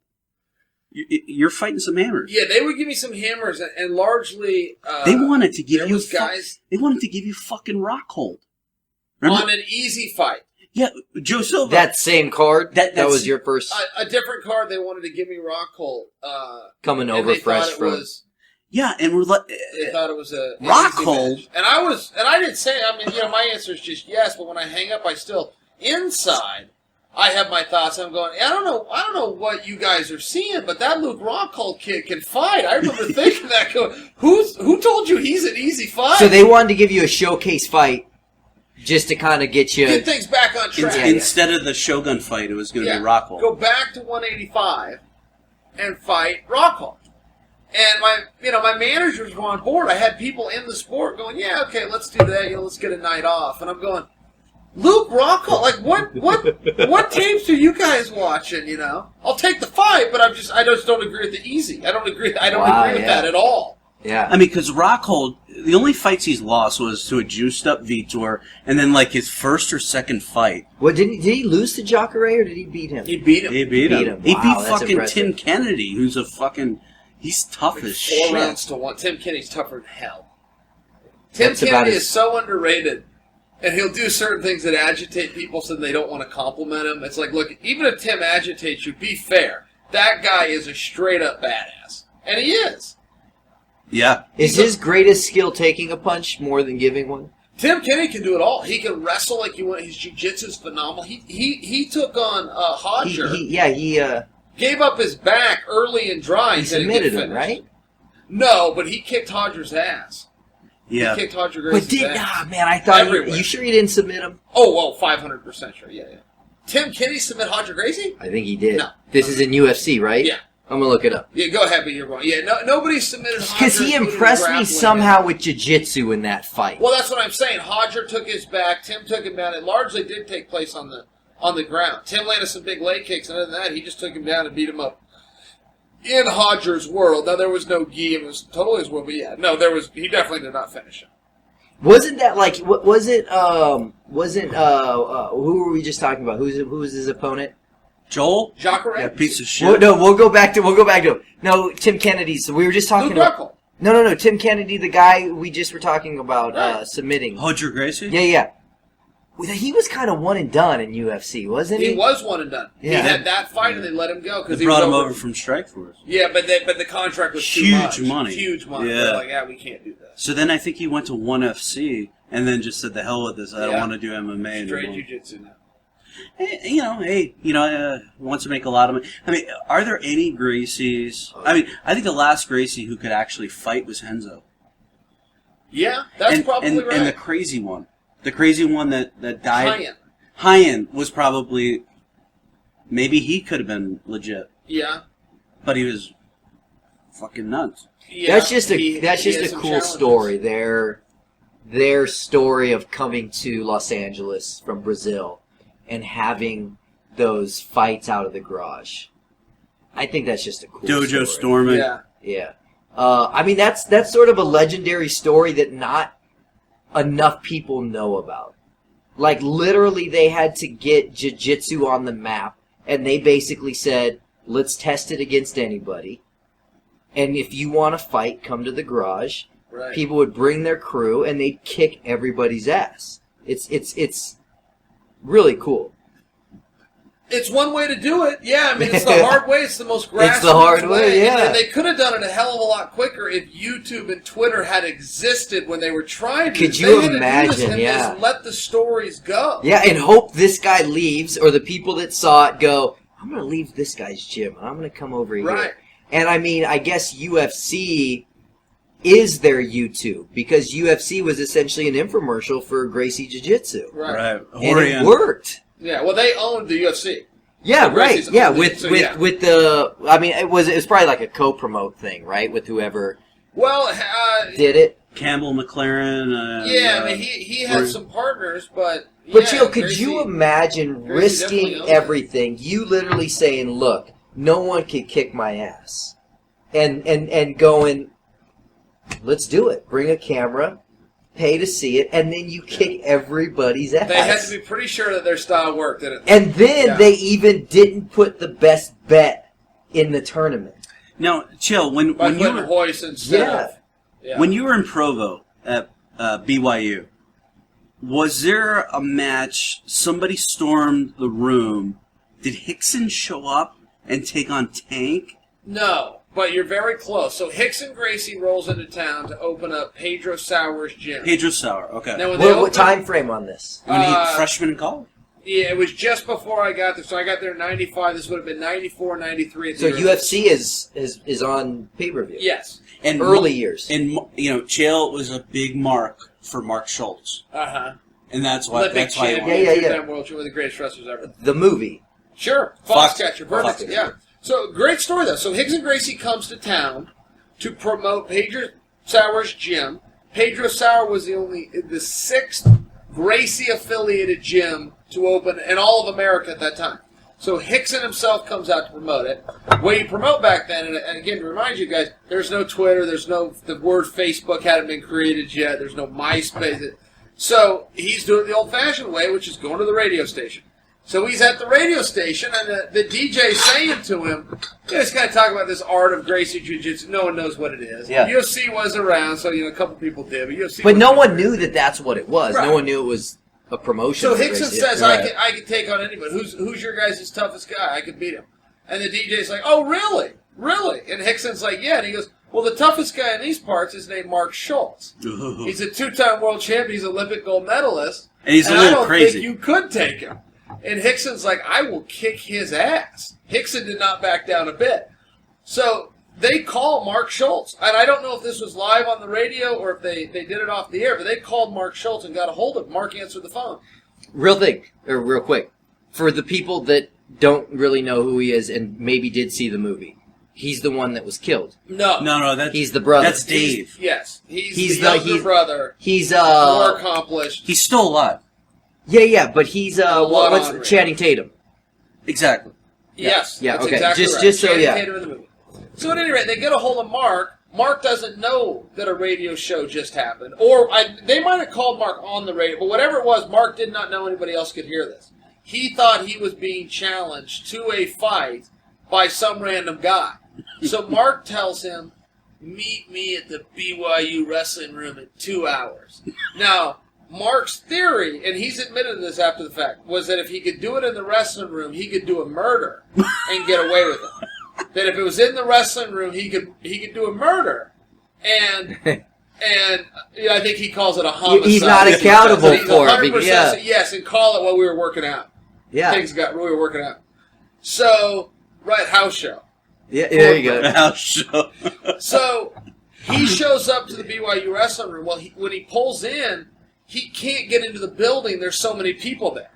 you're fighting some hammers. Yeah, they would give me some hammers, and largely They wanted to give there you was guys they wanted to give you fucking rock hold. Remember? on an easy fight. Yeah, Joe Silva. That same card? That that's- was your first A different card, they wanted to give me Rockhold. coming And over they fresh thought it from... was. Yeah, and we're like, They thought it was a an Rockhold? easy match. And I didn't say. I mean, my answer is just yes. But when I hang up, I still inside. I have my thoughts. I'm going. I don't know what you guys are seeing, but that Luke Rockhold kid can fight. I remember thinking that. Going, who told you he's an easy fight? So they wanted to give you a showcase fight just to kind of get you... get things back on track. instead of the Shogun fight, it was going to be Rockhold. Go back to 185 and fight Rockhold. And my managers were on board. I had people in the sport going, yeah, okay, let's do that. Let's get a night off. And I'm going, Luke Rockhold, like what tapes are you guys watching? I'll take the fight, but I just don't agree with the easy. I don't agree with that at all. Yeah. I mean, because Rockhold, the only fights he's lost was to a juiced-up Vitor, and then, like, his first or second fight. Well, did he lose to Jacare, or did he beat him? He beat him. He beat him. He Wow, beat that's fucking impressive. Tim Kennedy, who's a fucking... He's tough Like as 4 shit. rounds to 1. Tim Kennedy's tougher than hell. Tim That's about Kennedy as- is so underrated, and he'll do certain things that agitate people so they don't want to compliment him. It's like, look, even if Tim agitates you, be fair. That guy is a straight-up badass. And he is. Yeah. Is his greatest skill taking a punch more than giving one? Tim Kennedy can do it all. He can wrestle like you want. His jiu-jitsu is phenomenal. He took on Hodger. He Gave up his back early and dry. he and didn't submitted get him, finished. right? No, but he kicked Hodger's ass. Yeah. He kicked Hodger But Gracie's did ass. man, I thought Everywhere. you sure you didn't submit him? Oh, well, 500% sure. Yeah. Tim Kennedy submit Hodger Gracie? I think he did. No. This is in UFC, right? Yeah. I'm gonna look it up. Yeah, go ahead, but you're wrong. Yeah, nobody submitted Hodger. Because he including impressed me grappling. somehow with jiu-jitsu in that fight. Well, that's what I'm saying. Hodger took his back. Tim took him down. It largely did take place on the ground. Tim landed some big leg kicks, and other than that, he just took him down and beat him up. In Hodger's world, now there was no gi. It was totally his world, but yeah, no, there was. He definitely did not finish him. Wasn't that like? Who were we just talking about? Who was his opponent? Joel? Jacare? Yeah, piece of shit. Well, no, we'll go back to him. No, Tim Kennedy. So we were just talking Luke about. Rockhold. No. Tim Kennedy, the guy we just were talking about Right. submitting. Hodger Gracie? Yeah. Well, he was kind of one and done in UFC, wasn't he? He was one and done. Yeah. He had that fight, and they let him go because They he was brought him over from Strikeforce. Yeah, but the contract was too Huge much. money. Huge money. Yeah. They're like, yeah, we can't do this. So then I think he went to ONE FC and then just said, the hell with this. I don't Yeah. want to do MMA Straight anymore. jiu-jitsu now. Wants to make a lot of money. I mean, are there any Gracies? I mean, I think the last Gracie who could actually fight was Henzo. Yeah, that's probably right. And the crazy one that died. High-end. Hyen was probably, maybe he could have been legit, Yeah. but he was fucking nuts. Yeah. That's just He a had cool some challenges. story. Their story of coming to Los Angeles from Brazil and having those fights out of the garage. I think that's just a cool Dojo story. storming. Yeah. Yeah. I mean, that's sort of a legendary story that not enough people know about. Like, literally, they had to get jiu-jitsu on the map, and they basically said, let's test it against anybody. And if you want to fight, come to the garage. Right. People would bring their crew, and they'd kick everybody's ass. It's really cool. It's one way to do it. Yeah, I mean, it's the hard way. It's the most grassroots It's the hard way, yeah. And they could have done it a hell of a lot quicker if YouTube and Twitter had existed when they were trying to. Could you They had to do imagine, this and yeah. just let the stories go. Yeah, and hope this guy leaves, or the people that saw it go, I'm going to leave this guy's gym, and I'm going to come over here. Right. And I mean, I guess UFC is their YouTube, because UFC was essentially an infomercial for Gracie Jiu-Jitsu. Right. And it worked. Yeah, well, they owned the UFC. Yeah, right. Gracie's Yeah, owned it, with so yeah. with the, I mean, it was probably like a co-promote thing, right? With whoever Well, did it. Campbell McLaren. yeah, I mean, he had some partners, but. But yeah, Joe, could Gracie- you imagine Gracie risking definitely owned it. everything? You literally saying, "Look, no one can kick my ass," and going, "Let's do it. Bring a camera, pay to see it, and then you kick everybody's ass." They had to be pretty sure that their style worked, didn't they? And then Yeah. they even didn't put the best bet in the tournament. Now, Chill, when By you putting were Hoist instead Yeah. of. Yeah. when you were in Provo at BYU, was there a match? Somebody stormed the room. Did Hickson show up and take on Tank? No, but you're very close. So Hickson Gracie rolls into town to open up Pedro Sauer's gym. Pedro Sauer. Okay. Now, when they What opened, time frame on this? When he uh, freshman in college. Yeah, it was just before I got there. So I got there in 95. This would have been 94, 93. At So the UFC is on pay-per-view. Yes. And Early years. And Chael was a big mark for Mark Schultz, Uh-huh. and that's why. Olympic That's why. champion, Yeah. two-time world champion, one of the greatest wrestlers ever. The movie. Sure. Fox- Foxcatcher. Perfect. Foxcatcher. Yeah. So, great story, though. So, Hickson Gracie comes to town to promote Pedro Sauer's gym. Pedro Sauer was the sixth Gracie-affiliated gym to open in all of America at that time. So Hickson himself comes out to promote it. What you promote back then, and again, to remind you guys, there's no Twitter, the word Facebook hadn't been created yet, there's no MySpace. So he's doing it the old-fashioned way, which is going to the radio station. So he's at the radio station, and the DJ's saying to him, this guy talking about this art of Gracie Jiu-Jitsu. No one knows what it is. Yeah. UFC was around, so a couple people did, but UFC. But no one knew that that's what it was. Right. No one knew it was a promotion. So for Hickson Gracie. says, Right. I can take on anybody. Who's your guys' toughest guy? I could beat him. And the DJ's like, oh, really? Really? And Hickson's like, yeah. And he goes, well, the toughest guy in these parts is named Mark Schultz. He's a 2-time world champion. He's an Olympic gold medalist. And he's a I little don't crazy. think you could take him. And Hickson's like, I will kick his ass. Hickson did not back down a bit. So they call Mark Schultz. And I don't know if this was live on the radio or if they did it off the air, but they called Mark Schultz and got a hold of him. Mark answered the phone. Real quick. For the people that don't really know who he is and maybe did see the movie, he's the one that was killed. No. No, He's the brother. That's Dave. Yes. He's the younger brother. He's More accomplished. He's still alive. Yeah, but he's lot what's on Channing Tatum. Exactly. Yes. Yeah, That's okay. exactly Just- right. just so, Channing yeah. Tatum in the movie. So at any rate, they get a hold of Mark. Mark doesn't know that a radio show just happened. Or they might have called Mark on the radio, but whatever it was, Mark did not know anybody else could hear this. He thought he was being challenged to a fight by some random guy. So Mark tells him, meet me at the BYU wrestling room in 2 hours. Now, Mark's theory, and he's admitted this after the fact, was that if he could do it in the wrestling room, he could do a murder and get away with it. That if it was in the wrestling room, he could do a murder, and I think he calls it a homicide. He's not accountable He's for it. 100% Yeah. say yes, and call it while we were working out. Yeah. We were working out. So, right, house show. Yeah, there you go. House show. So he shows up to the BYU wrestling room. Well, when he pulls in, he can't get into the building. There's so many people there.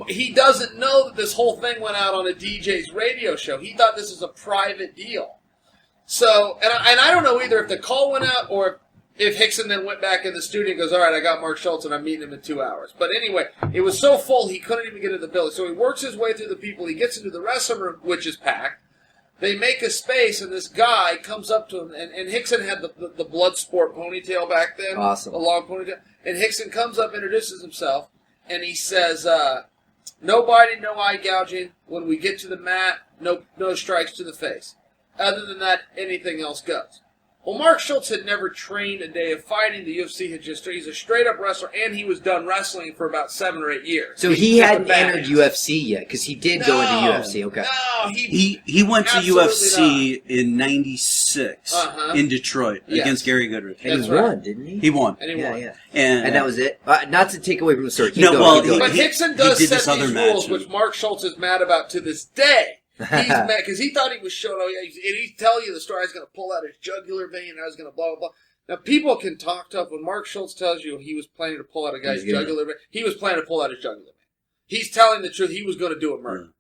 He doesn't know that this whole thing went out on a DJ's radio show. He thought this was a private deal. So, and I don't know either if the call went out or if Hickson then went back in the studio and goes, all right, I got Mark Schultz and I'm meeting him in 2 hours. But anyway, it was so full he couldn't even get into the building. So he works his way through the people. He gets into the wrestling room, which is packed. They make a space, and this guy comes up to him, and Hickson had the blood sport ponytail back then. Awesome. The long ponytail. And Hickson comes up, introduces himself, and he says, no biting, no eye gouging. When we get to the mat, no strikes to the face. Other than that, anything else goes. Well, Mark Schultz had never trained a day of fighting. The UFC had he's a straight-up wrestler, and he was done wrestling for about 7 or 8 years. So He's he just a hadn't entered badass. UFC yet, because he did go into UFC. Okay. No, He went to Absolutely UFC in '96 in Detroit Yes. against Gary Goodrich. And That's he right. won, didn't he? He won. And he Yeah, won. yeah. And And that was it? Not to take away from the story. Keep No, going, well, keep going. But Hickson does did set this other these match, rules, and- which Mark Schultz is mad about to this day. He's mad because he thought he was showing. Oh yeah, and he'd tell you the story. I was going to pull out his jugular vein. And I was going to blah blah blah. Now people can talk tough. When Mark Schultz tells you he was planning to pull out a guy's He's gonna- jugular vein, he was planning to pull out his jugular vein. He's telling the truth. He was going to do a murder.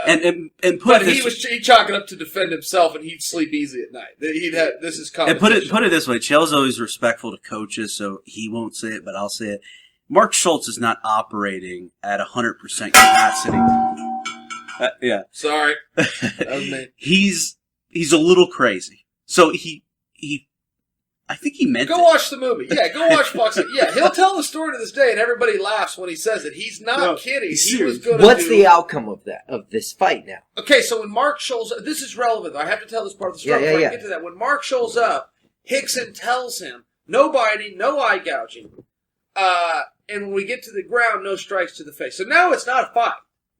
and put But it he chalking up to defend himself, and he'd sleep easy at night. This is and put it this way. Chael's always respectful to coaches, so he won't say it, but I'll say it. Mark Schultz is not operating at 100% capacity. Yeah. Sorry, that was me. He's a little crazy. So I think he meant Go it. watch the movie. Yeah, go watch Foxcatcher. Yeah, he'll tell the story to this day, and everybody laughs when he says it. He's not No, kidding. he's He was serious. going to What's the outcome of this fight now? Okay, so when Mark shows up, this is relevant, though. I have to tell this part of the story Yeah, before yeah. I get to that. When Mark shows up, Hickson tells him, no biting, no eye gouging. And when we get to the ground, no strikes to the face. So now it's not a fight.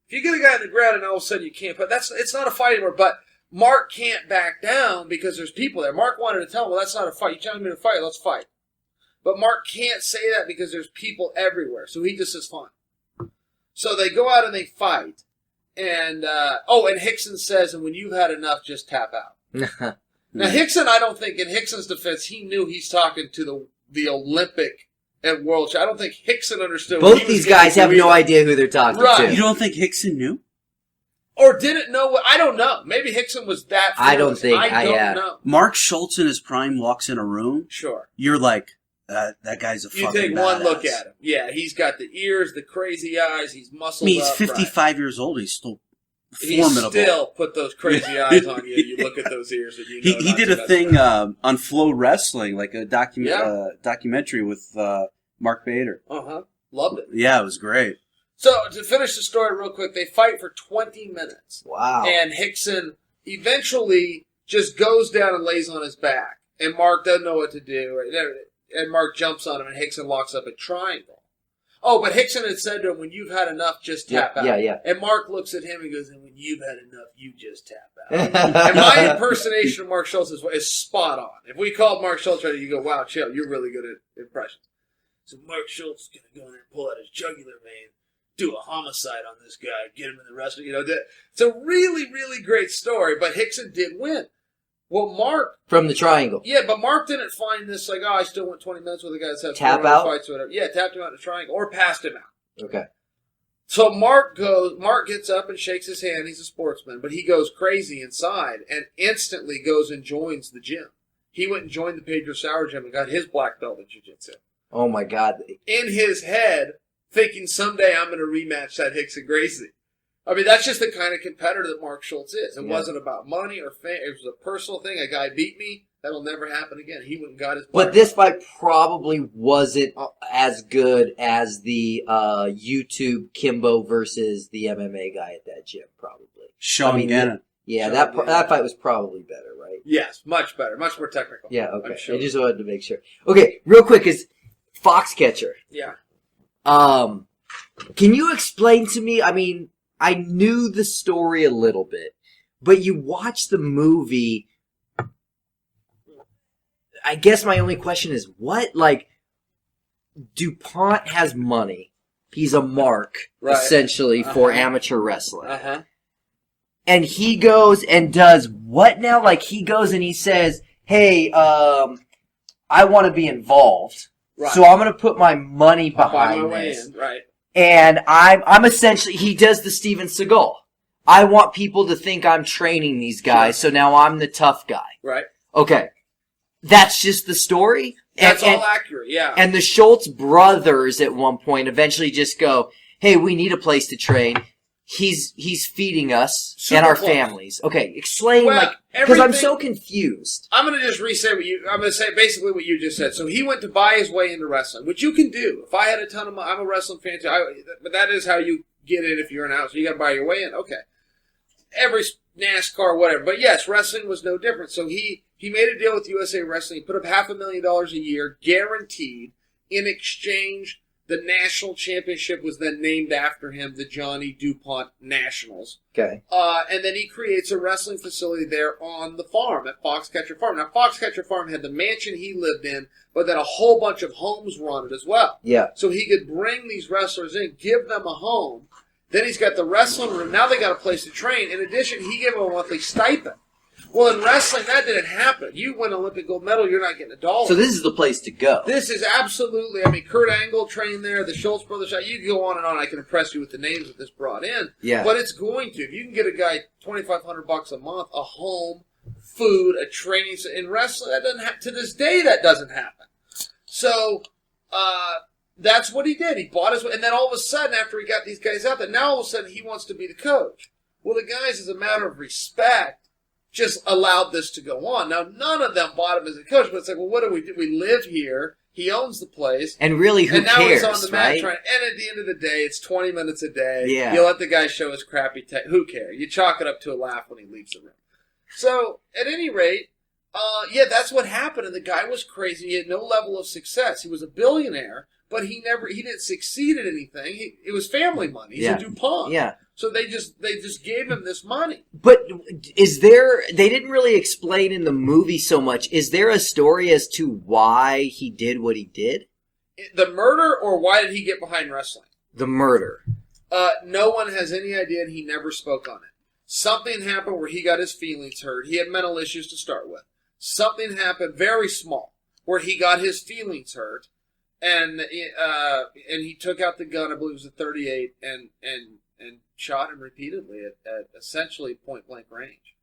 If you get a guy on the ground and all of a sudden you can't put, it's not a fight anymore, but Mark can't back down because there's people there. Mark wanted to tell him, well, that's not a fight. You challenge me to fight, let's fight. But Mark can't say that because there's people everywhere. So he just says, fine. So they go out and they fight. And, and Hickson says, and when you've had enough, just tap out. Now, Hickson, I don't think, in Hickson's defense, he knew he's talking to the Olympic and world. I don't think Hickson understood. what Both he was these guys have getting no to. idea who they're talking Right. You to. don't think Hickson knew? Or didn't know what, I don't know. Maybe Hickson was that I don't fearless. think- I don't yeah. know. Mark Schultz in his prime walks in a room. Sure. You're like, that guy's a You fucking take one badass. look at him. Yeah, he's got the ears, the crazy eyes, he's muscled I mean, he's up. 55 years old. He's still formidable. He still put those crazy eyes on you. You look at those ears and you know He did a thing on Flow Wrestling, like a documentary with Mark Bader. Loved it. Yeah, it was great. So, to finish the story real quick, they fight for 20 minutes. Wow. And Hickson eventually just goes down and lays on his back. And Mark doesn't know what to do. And Mark jumps on him, and Hickson locks up a triangle. Oh, but Hickson had said to him, when you've had enough, just tap out. Yeah. And Mark looks at him and goes, and when you've had enough, you just tap out. And my impersonation of Mark Schultz is spot on. If we called Mark Schultz right now, you go, wow, Chael, you're really good at impressions. So Mark Schultz is going to go in there and pull out his jugular vein, do a homicide on this guy, get him in the wrestling. It's a really, really great story, but Hickson did win. Well, Mark... From the triangle. Yeah, but Mark didn't find this like, I still went 20 minutes with a guy that's had Tap 4 out? fights or whatever. Yeah, tapped him out in the triangle, or passed him out. Okay. So Mark gets up and shakes his hand. He's a sportsman, but he goes crazy inside and instantly goes and joins the gym. He went and joined the Pedro Sauer gym and got his black belt in jiu-jitsu. Oh, my God. In his head, thinking someday I'm going to rematch that Hickson Gracie. I mean, that's just the kind of competitor that Mark Schultz is. It wasn't about money or fame. It was a personal thing. A guy beat me. That'll never happen again. He went and got his... But this fight probably wasn't as good as the YouTube Kimbo versus the MMA guy at that gym, probably. Sean Gannon. Yeah, that fight was probably better, right? Yes, much better. Much more technical. Yeah, okay. I'm sure. I just wanted to make sure. Okay, real quick, is Foxcatcher. Yeah. Can you explain to me, I mean, I knew the story a little bit, but you watched the movie. I guess my only question is, what? Like, DuPont has money. He's a mark, essentially, for amateur wrestling. Uh-huh. And he goes and does what now? Like, he goes and he says, hey, I want to be involved. Right. So I'm going to put my money behind this. Right. And I'm essentially, he does the Steven Seagal. I want people to think I'm training these guys, so now I'm the tough guy. Right. Okay. That's just the story? That's all accurate, yeah. And the Schultz brothers at one point eventually just go, hey, we need a place to train. He's feeding us Super and our close. families. Okay, explain, Well, because I'm everything- so confused. I'm going to just I'm going to say basically what you just said. So he went to buy his way into wrestling, which you can do. If I had a ton of money, I'm a wrestling fan too. But that is how you get in if you're an out. So you got to buy your way in. Okay. Every NASCAR, whatever. But yes, wrestling was no different. So he made a deal with USA Wrestling. He put up $500,000 a year, guaranteed. In exchange, the national championship was then named after him, the Johnny DuPont Nationals. Okay. And then he creates a wrestling facility there on the farm, at Foxcatcher Farm. Now, Foxcatcher Farm had the mansion he lived in, but then a whole bunch of homes were on it as well. Yeah. So he could bring these wrestlers in, give them a home. Then he's got the wrestling room. Now they got a place to train. In addition, he gave them a monthly stipend. Well, in wrestling, that didn't happen. You win Olympic gold medal, you're not getting a dollar. So this is the place to go. This is absolutely, I mean, Kurt Angle trained there, the Schultz brothers, you can go on and on. I can impress you with the names that this brought in. Yeah. But it's going to. If you can get a guy $2,500 a month, a home, food, a training, in wrestling, that doesn't happen. To this day, that doesn't happen. So, that's what he did. He bought his, and then all of a sudden, after he got these guys out there, now all of a sudden he wants to be the coach. Well, the guys, as a matter of respect, just allowed this to go on. Now, none of them bought him as a coach, but it's like, well, what do? We live here. He owns the place. And really, who and now cares, he's on the mat right? trying. And at the end of the day, it's 20 minutes a day. Yeah. You let the guy show his crappy tech. Who cares? You chalk it up to a laugh when he leaves the room. So, at any rate, that's what happened. And the guy was crazy. He had no level of success. He was a billionaire, but he didn't succeed at anything. It was family money. He's a DuPont. Yeah. So they just gave him this money. But they didn't really explain in the movie so much. Is there a story as to why he did what he did? The murder, or why did he get behind wrestling? The murder. No one has any idea, and he never spoke on it. Something happened where he got his feelings hurt. He had mental issues to start with. Something happened very small where he got his feelings hurt, and he took out the gun. I believe it was a .38, and shot him repeatedly at essentially point blank range,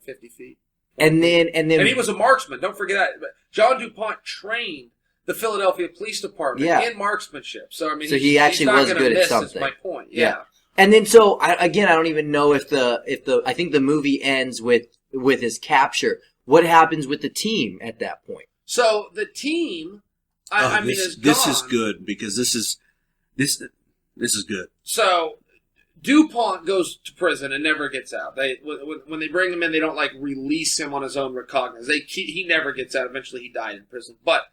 50 feet. And then he was a marksman. Don't forget that. But John DuPont trained the Philadelphia Police Department in marksmanship. So I mean, he actually he's not was gonna good at miss, something. is my point. Yeah. And then I don't even know if I think the movie ends with his capture. What happens with the team at that point? So the team, is gone. This is good because this is good. So DuPont goes to prison and never gets out. When they bring him in, they don't release him on his own recognizance. He never gets out. Eventually, he died in prison. But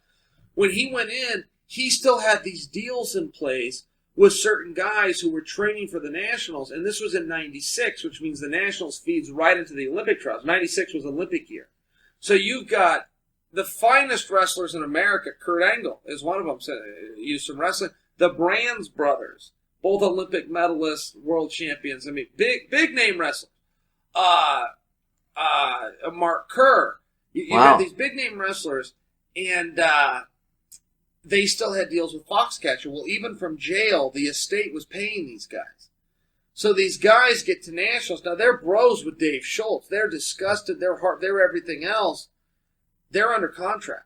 when he went in, he still had these deals in place with certain guys who were training for the Nationals, and this was in '96, which means the Nationals feeds right into the Olympic trials. '96 was Olympic year. So you've got the finest wrestlers in America. Kurt Angle is one of them. So used some wrestling. The Brands brothers, both Olympic medalists, world champions. I mean, big name wrestlers. Mark Kerr. You have these big name wrestlers, and they still had deals with Foxcatcher. Well, even from jail, the estate was paying these guys. So these guys get to Nationals. Now, they're bros with Dave Schultz. They're disgusted. They're everything else. They're under contract.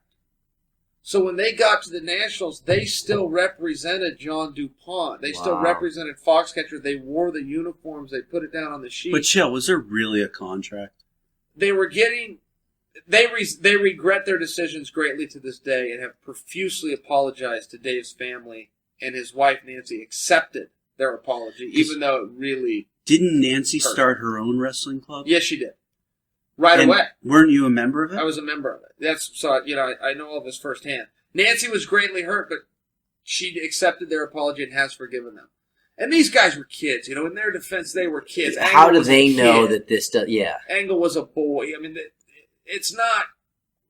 So when they got to the Nationals, they still represented John DuPont. They still represented Foxcatcher. They wore the uniforms. They put it down on the sheet. But, Chael, was there really a contract? They were getting... They regret their decisions greatly to this day and have profusely apologized to Dave's family, and his wife, Nancy, accepted their apology, even though it really... Didn't Nancy start her own wrestling club? Yes, she did. Right away. Weren't you a member of it? I was a member of it. I know all of this firsthand. Nancy was greatly hurt, but she accepted their apology and has forgiven them. And these guys were kids, in their defense, they were kids. How do they know that this does... Yeah. Angle was a boy. I mean... It's not.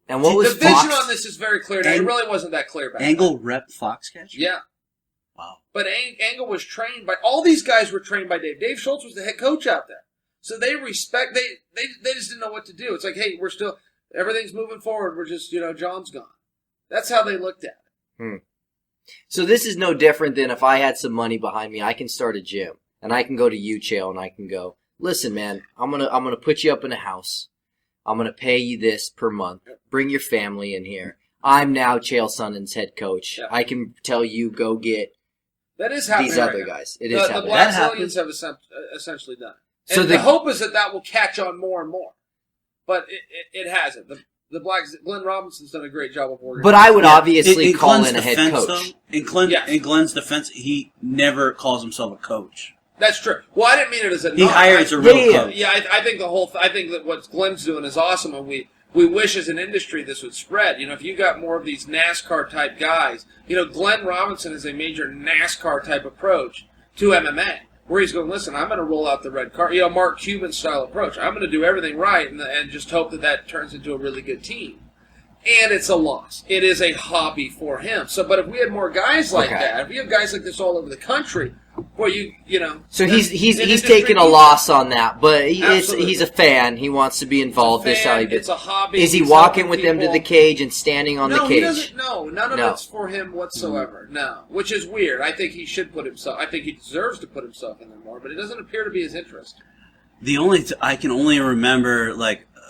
And what was the vision on this is very clear. Now, it really wasn't that clear back Angle rep Foxcatcher? Yeah. Wow. But Angle was trained by all these guys were trained by Dave. Dave Schultz was the head coach out there, so they respect. They just didn't know what to do. It's like, hey, we're still everything's moving forward. We're just John's gone. That's how they looked at it. So this is no different than if I had some money behind me, I can start a gym and I can go to you, Chael, and I can go, listen, man, I'm gonna put you up in a house. I'm going to pay you this per month. Bring your family in here. I'm now Chael Sonnen's head coach. Yeah. I can tell you go get that is happening these other guys. It is happening. The Black Zillions have essentially done it. And so the hope is that will catch on more and more. But it hasn't. Glenn Robinson's done a great job of organizing. But I would obviously call in a head coach. In Glenn's defense, he never calls himself a coach. That's true. Well, I didn't mean it as a. He hires a real coach. Yeah, I think I think that what Glenn's doing is awesome, and we wish as an industry this would spread. If you got more of these NASCAR type guys, Glenn Robinson is a major NASCAR type approach to MMA, where he's going, listen, I'm going to roll out the red car, Mark Cuban style approach. I'm going to do everything right, and just hope that turns into a really good team. And it's a loss. It is a hobby for him. So, but if we had more guys like that, if we have guys like this all over the country. Well, So he's taking a loss on that, but he's a fan. He wants to be involved. It's a fan, It's a hobby. Is he walking with them to the cage and standing on the cage? He doesn't. No, none of it's for him whatsoever. No, which is weird. I think he should put himself. I think he deserves to put himself in there more, but it doesn't appear to be his interest. I can only remember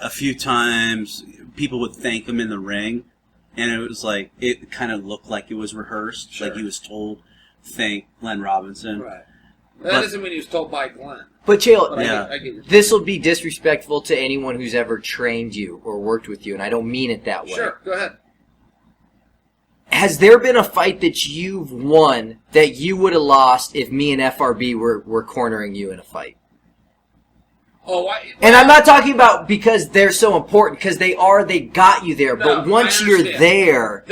a few times people would thank him in the ring, and it was it kind of looked like it was rehearsed, like he was told. Thank Glenn Robinson. Right. That doesn't mean he was told by Glenn. But Chael, I get this will be disrespectful to anyone who's ever trained you or worked with you, and I don't mean it that way. Sure, go ahead. Has there been a fight that you've won that you would have lost if me and FRB were cornering you in a fight? And I'm not talking about because they're so important, because they got you there, but once you're there...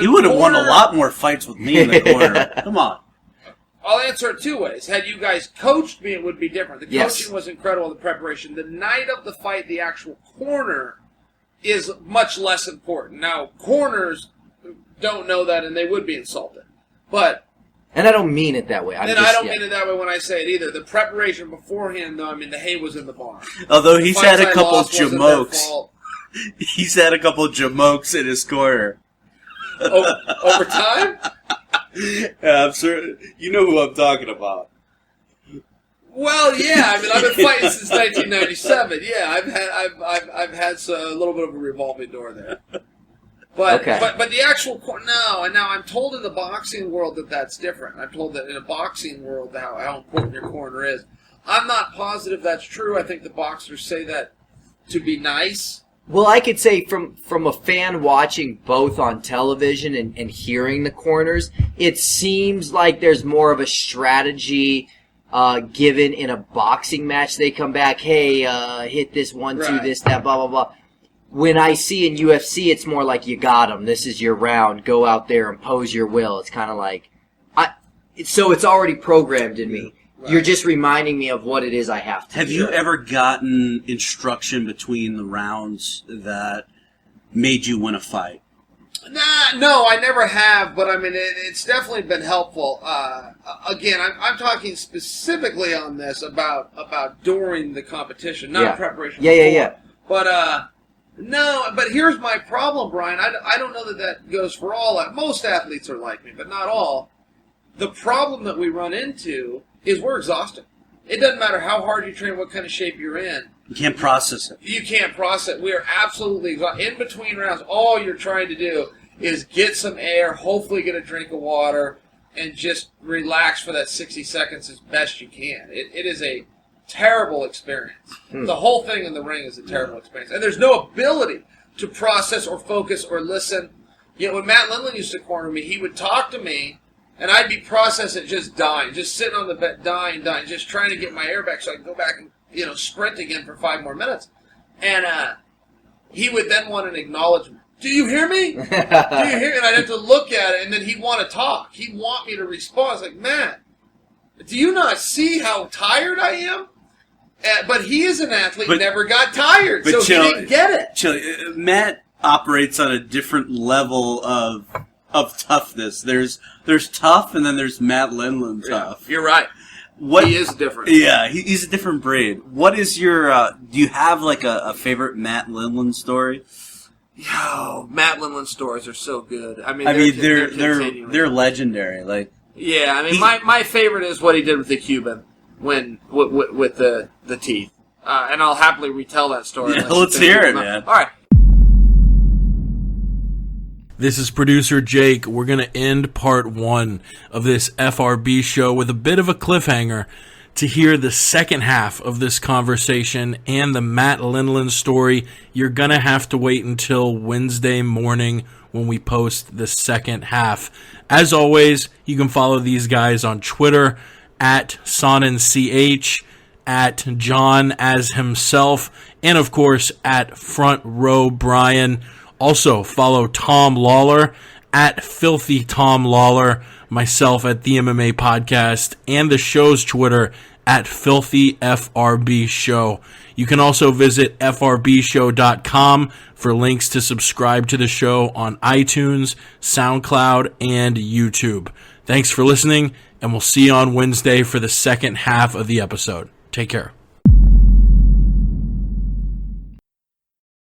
You would have won a lot more fights with me in the corner. Come on. I'll answer it two ways. Had you guys coached me, it would be different. The coaching was incredible, the preparation. The night of the fight, the actual corner is much less important. Now, corners don't know that, and they would be insulted. And I don't mean it that way. I don't mean it that way when I say it either. The preparation beforehand, though, the hay was in the barn. Although he's had a couple of jamokes. He's had a couple of jamokes in his corner. Over time? Yeah, I'm sure you know who I'm talking about. Well, yeah. I've been fighting since 1997. Yeah, I've had a little bit of a revolving door there. But, Okay. but the actual no, and now I'm told in the boxing world that that's different. I'm told that in a boxing world how important your corner is. I'm not positive that's true. I think the boxers say that to be nice. Well, I could say from a fan watching both on television and hearing the corners, it seems like there's more of a strategy given in a boxing match. They come back, hey, hit this 1-2, this, that, blah, blah, blah. When I see in UFC, it's more like you got him. This is your round. Go out there, impose your will. It's kind of like, so it's already programmed in me. Right. You're just reminding me of what it is I have to do. Have you ever gotten instruction between the rounds that made you win a fight? No, I never have, but I mean, it's definitely been helpful. Again, I'm talking specifically on this about during the competition, not preparation. Yeah. But, no, but here's my problem, Brian. I don't know that goes for all. Most athletes are like me, but not all. The problem that we run into is we're exhausted. It doesn't matter how hard you train, what kind of shape you're in. You can't process it. You can't process it. We are absolutely exhausted. In between rounds, all you're trying to do is get some air, hopefully get a drink of water, and just relax for that 60 seconds as best you can. It is a terrible experience. The whole thing in the ring is a terrible experience. And there's no ability to process or focus or listen. You know, when Matt Lindland used to corner me, he would talk to me, and I'd be processing, just dying, just sitting on the bed, dying, just trying to get my air back so I could go back and, sprint again for 5 more minutes. And he would then want an acknowledgement. Do you hear me? Do you hear me? And I'd have to look at it, and then he'd want to talk. He'd want me to respond. It's like, man, do you not see how tired I am? But he is an athlete, never got tired, so he didn't get it. Matt operates on a different level of toughness. There's tough, and then there's Matt Lindland tough. You're right. He is different. Yeah, he's a different breed. What is your? Do you have like a favorite Matt Lindland story? Yo, Matt Lindland stories are so good. I mean, they're legendary. Like, yeah, I mean, my favorite is what he did with the Cuban with the teeth, and I'll happily retell that story. Yeah, let's hear it, man. All right. This is producer Jake. We're going to end part 1 of this FRB show with a bit of a cliffhanger to hear the second half of this conversation and the Matt Lindland story. You're going to have to wait until Wednesday morning when we post the second half. As always, you can follow these guys on Twitter at SonnenCH, at John as himself, and of course at Front Row Brian. Also, follow Tom Lawler at Filthy Tom Lawler, myself at the MMA Podcast, and the show's Twitter at Filthy FRB Show. You can also visit FRBshow.com for links to subscribe to the show on iTunes, SoundCloud, and YouTube. Thanks for listening, and we'll see you on Wednesday for the second half of the episode. Take care.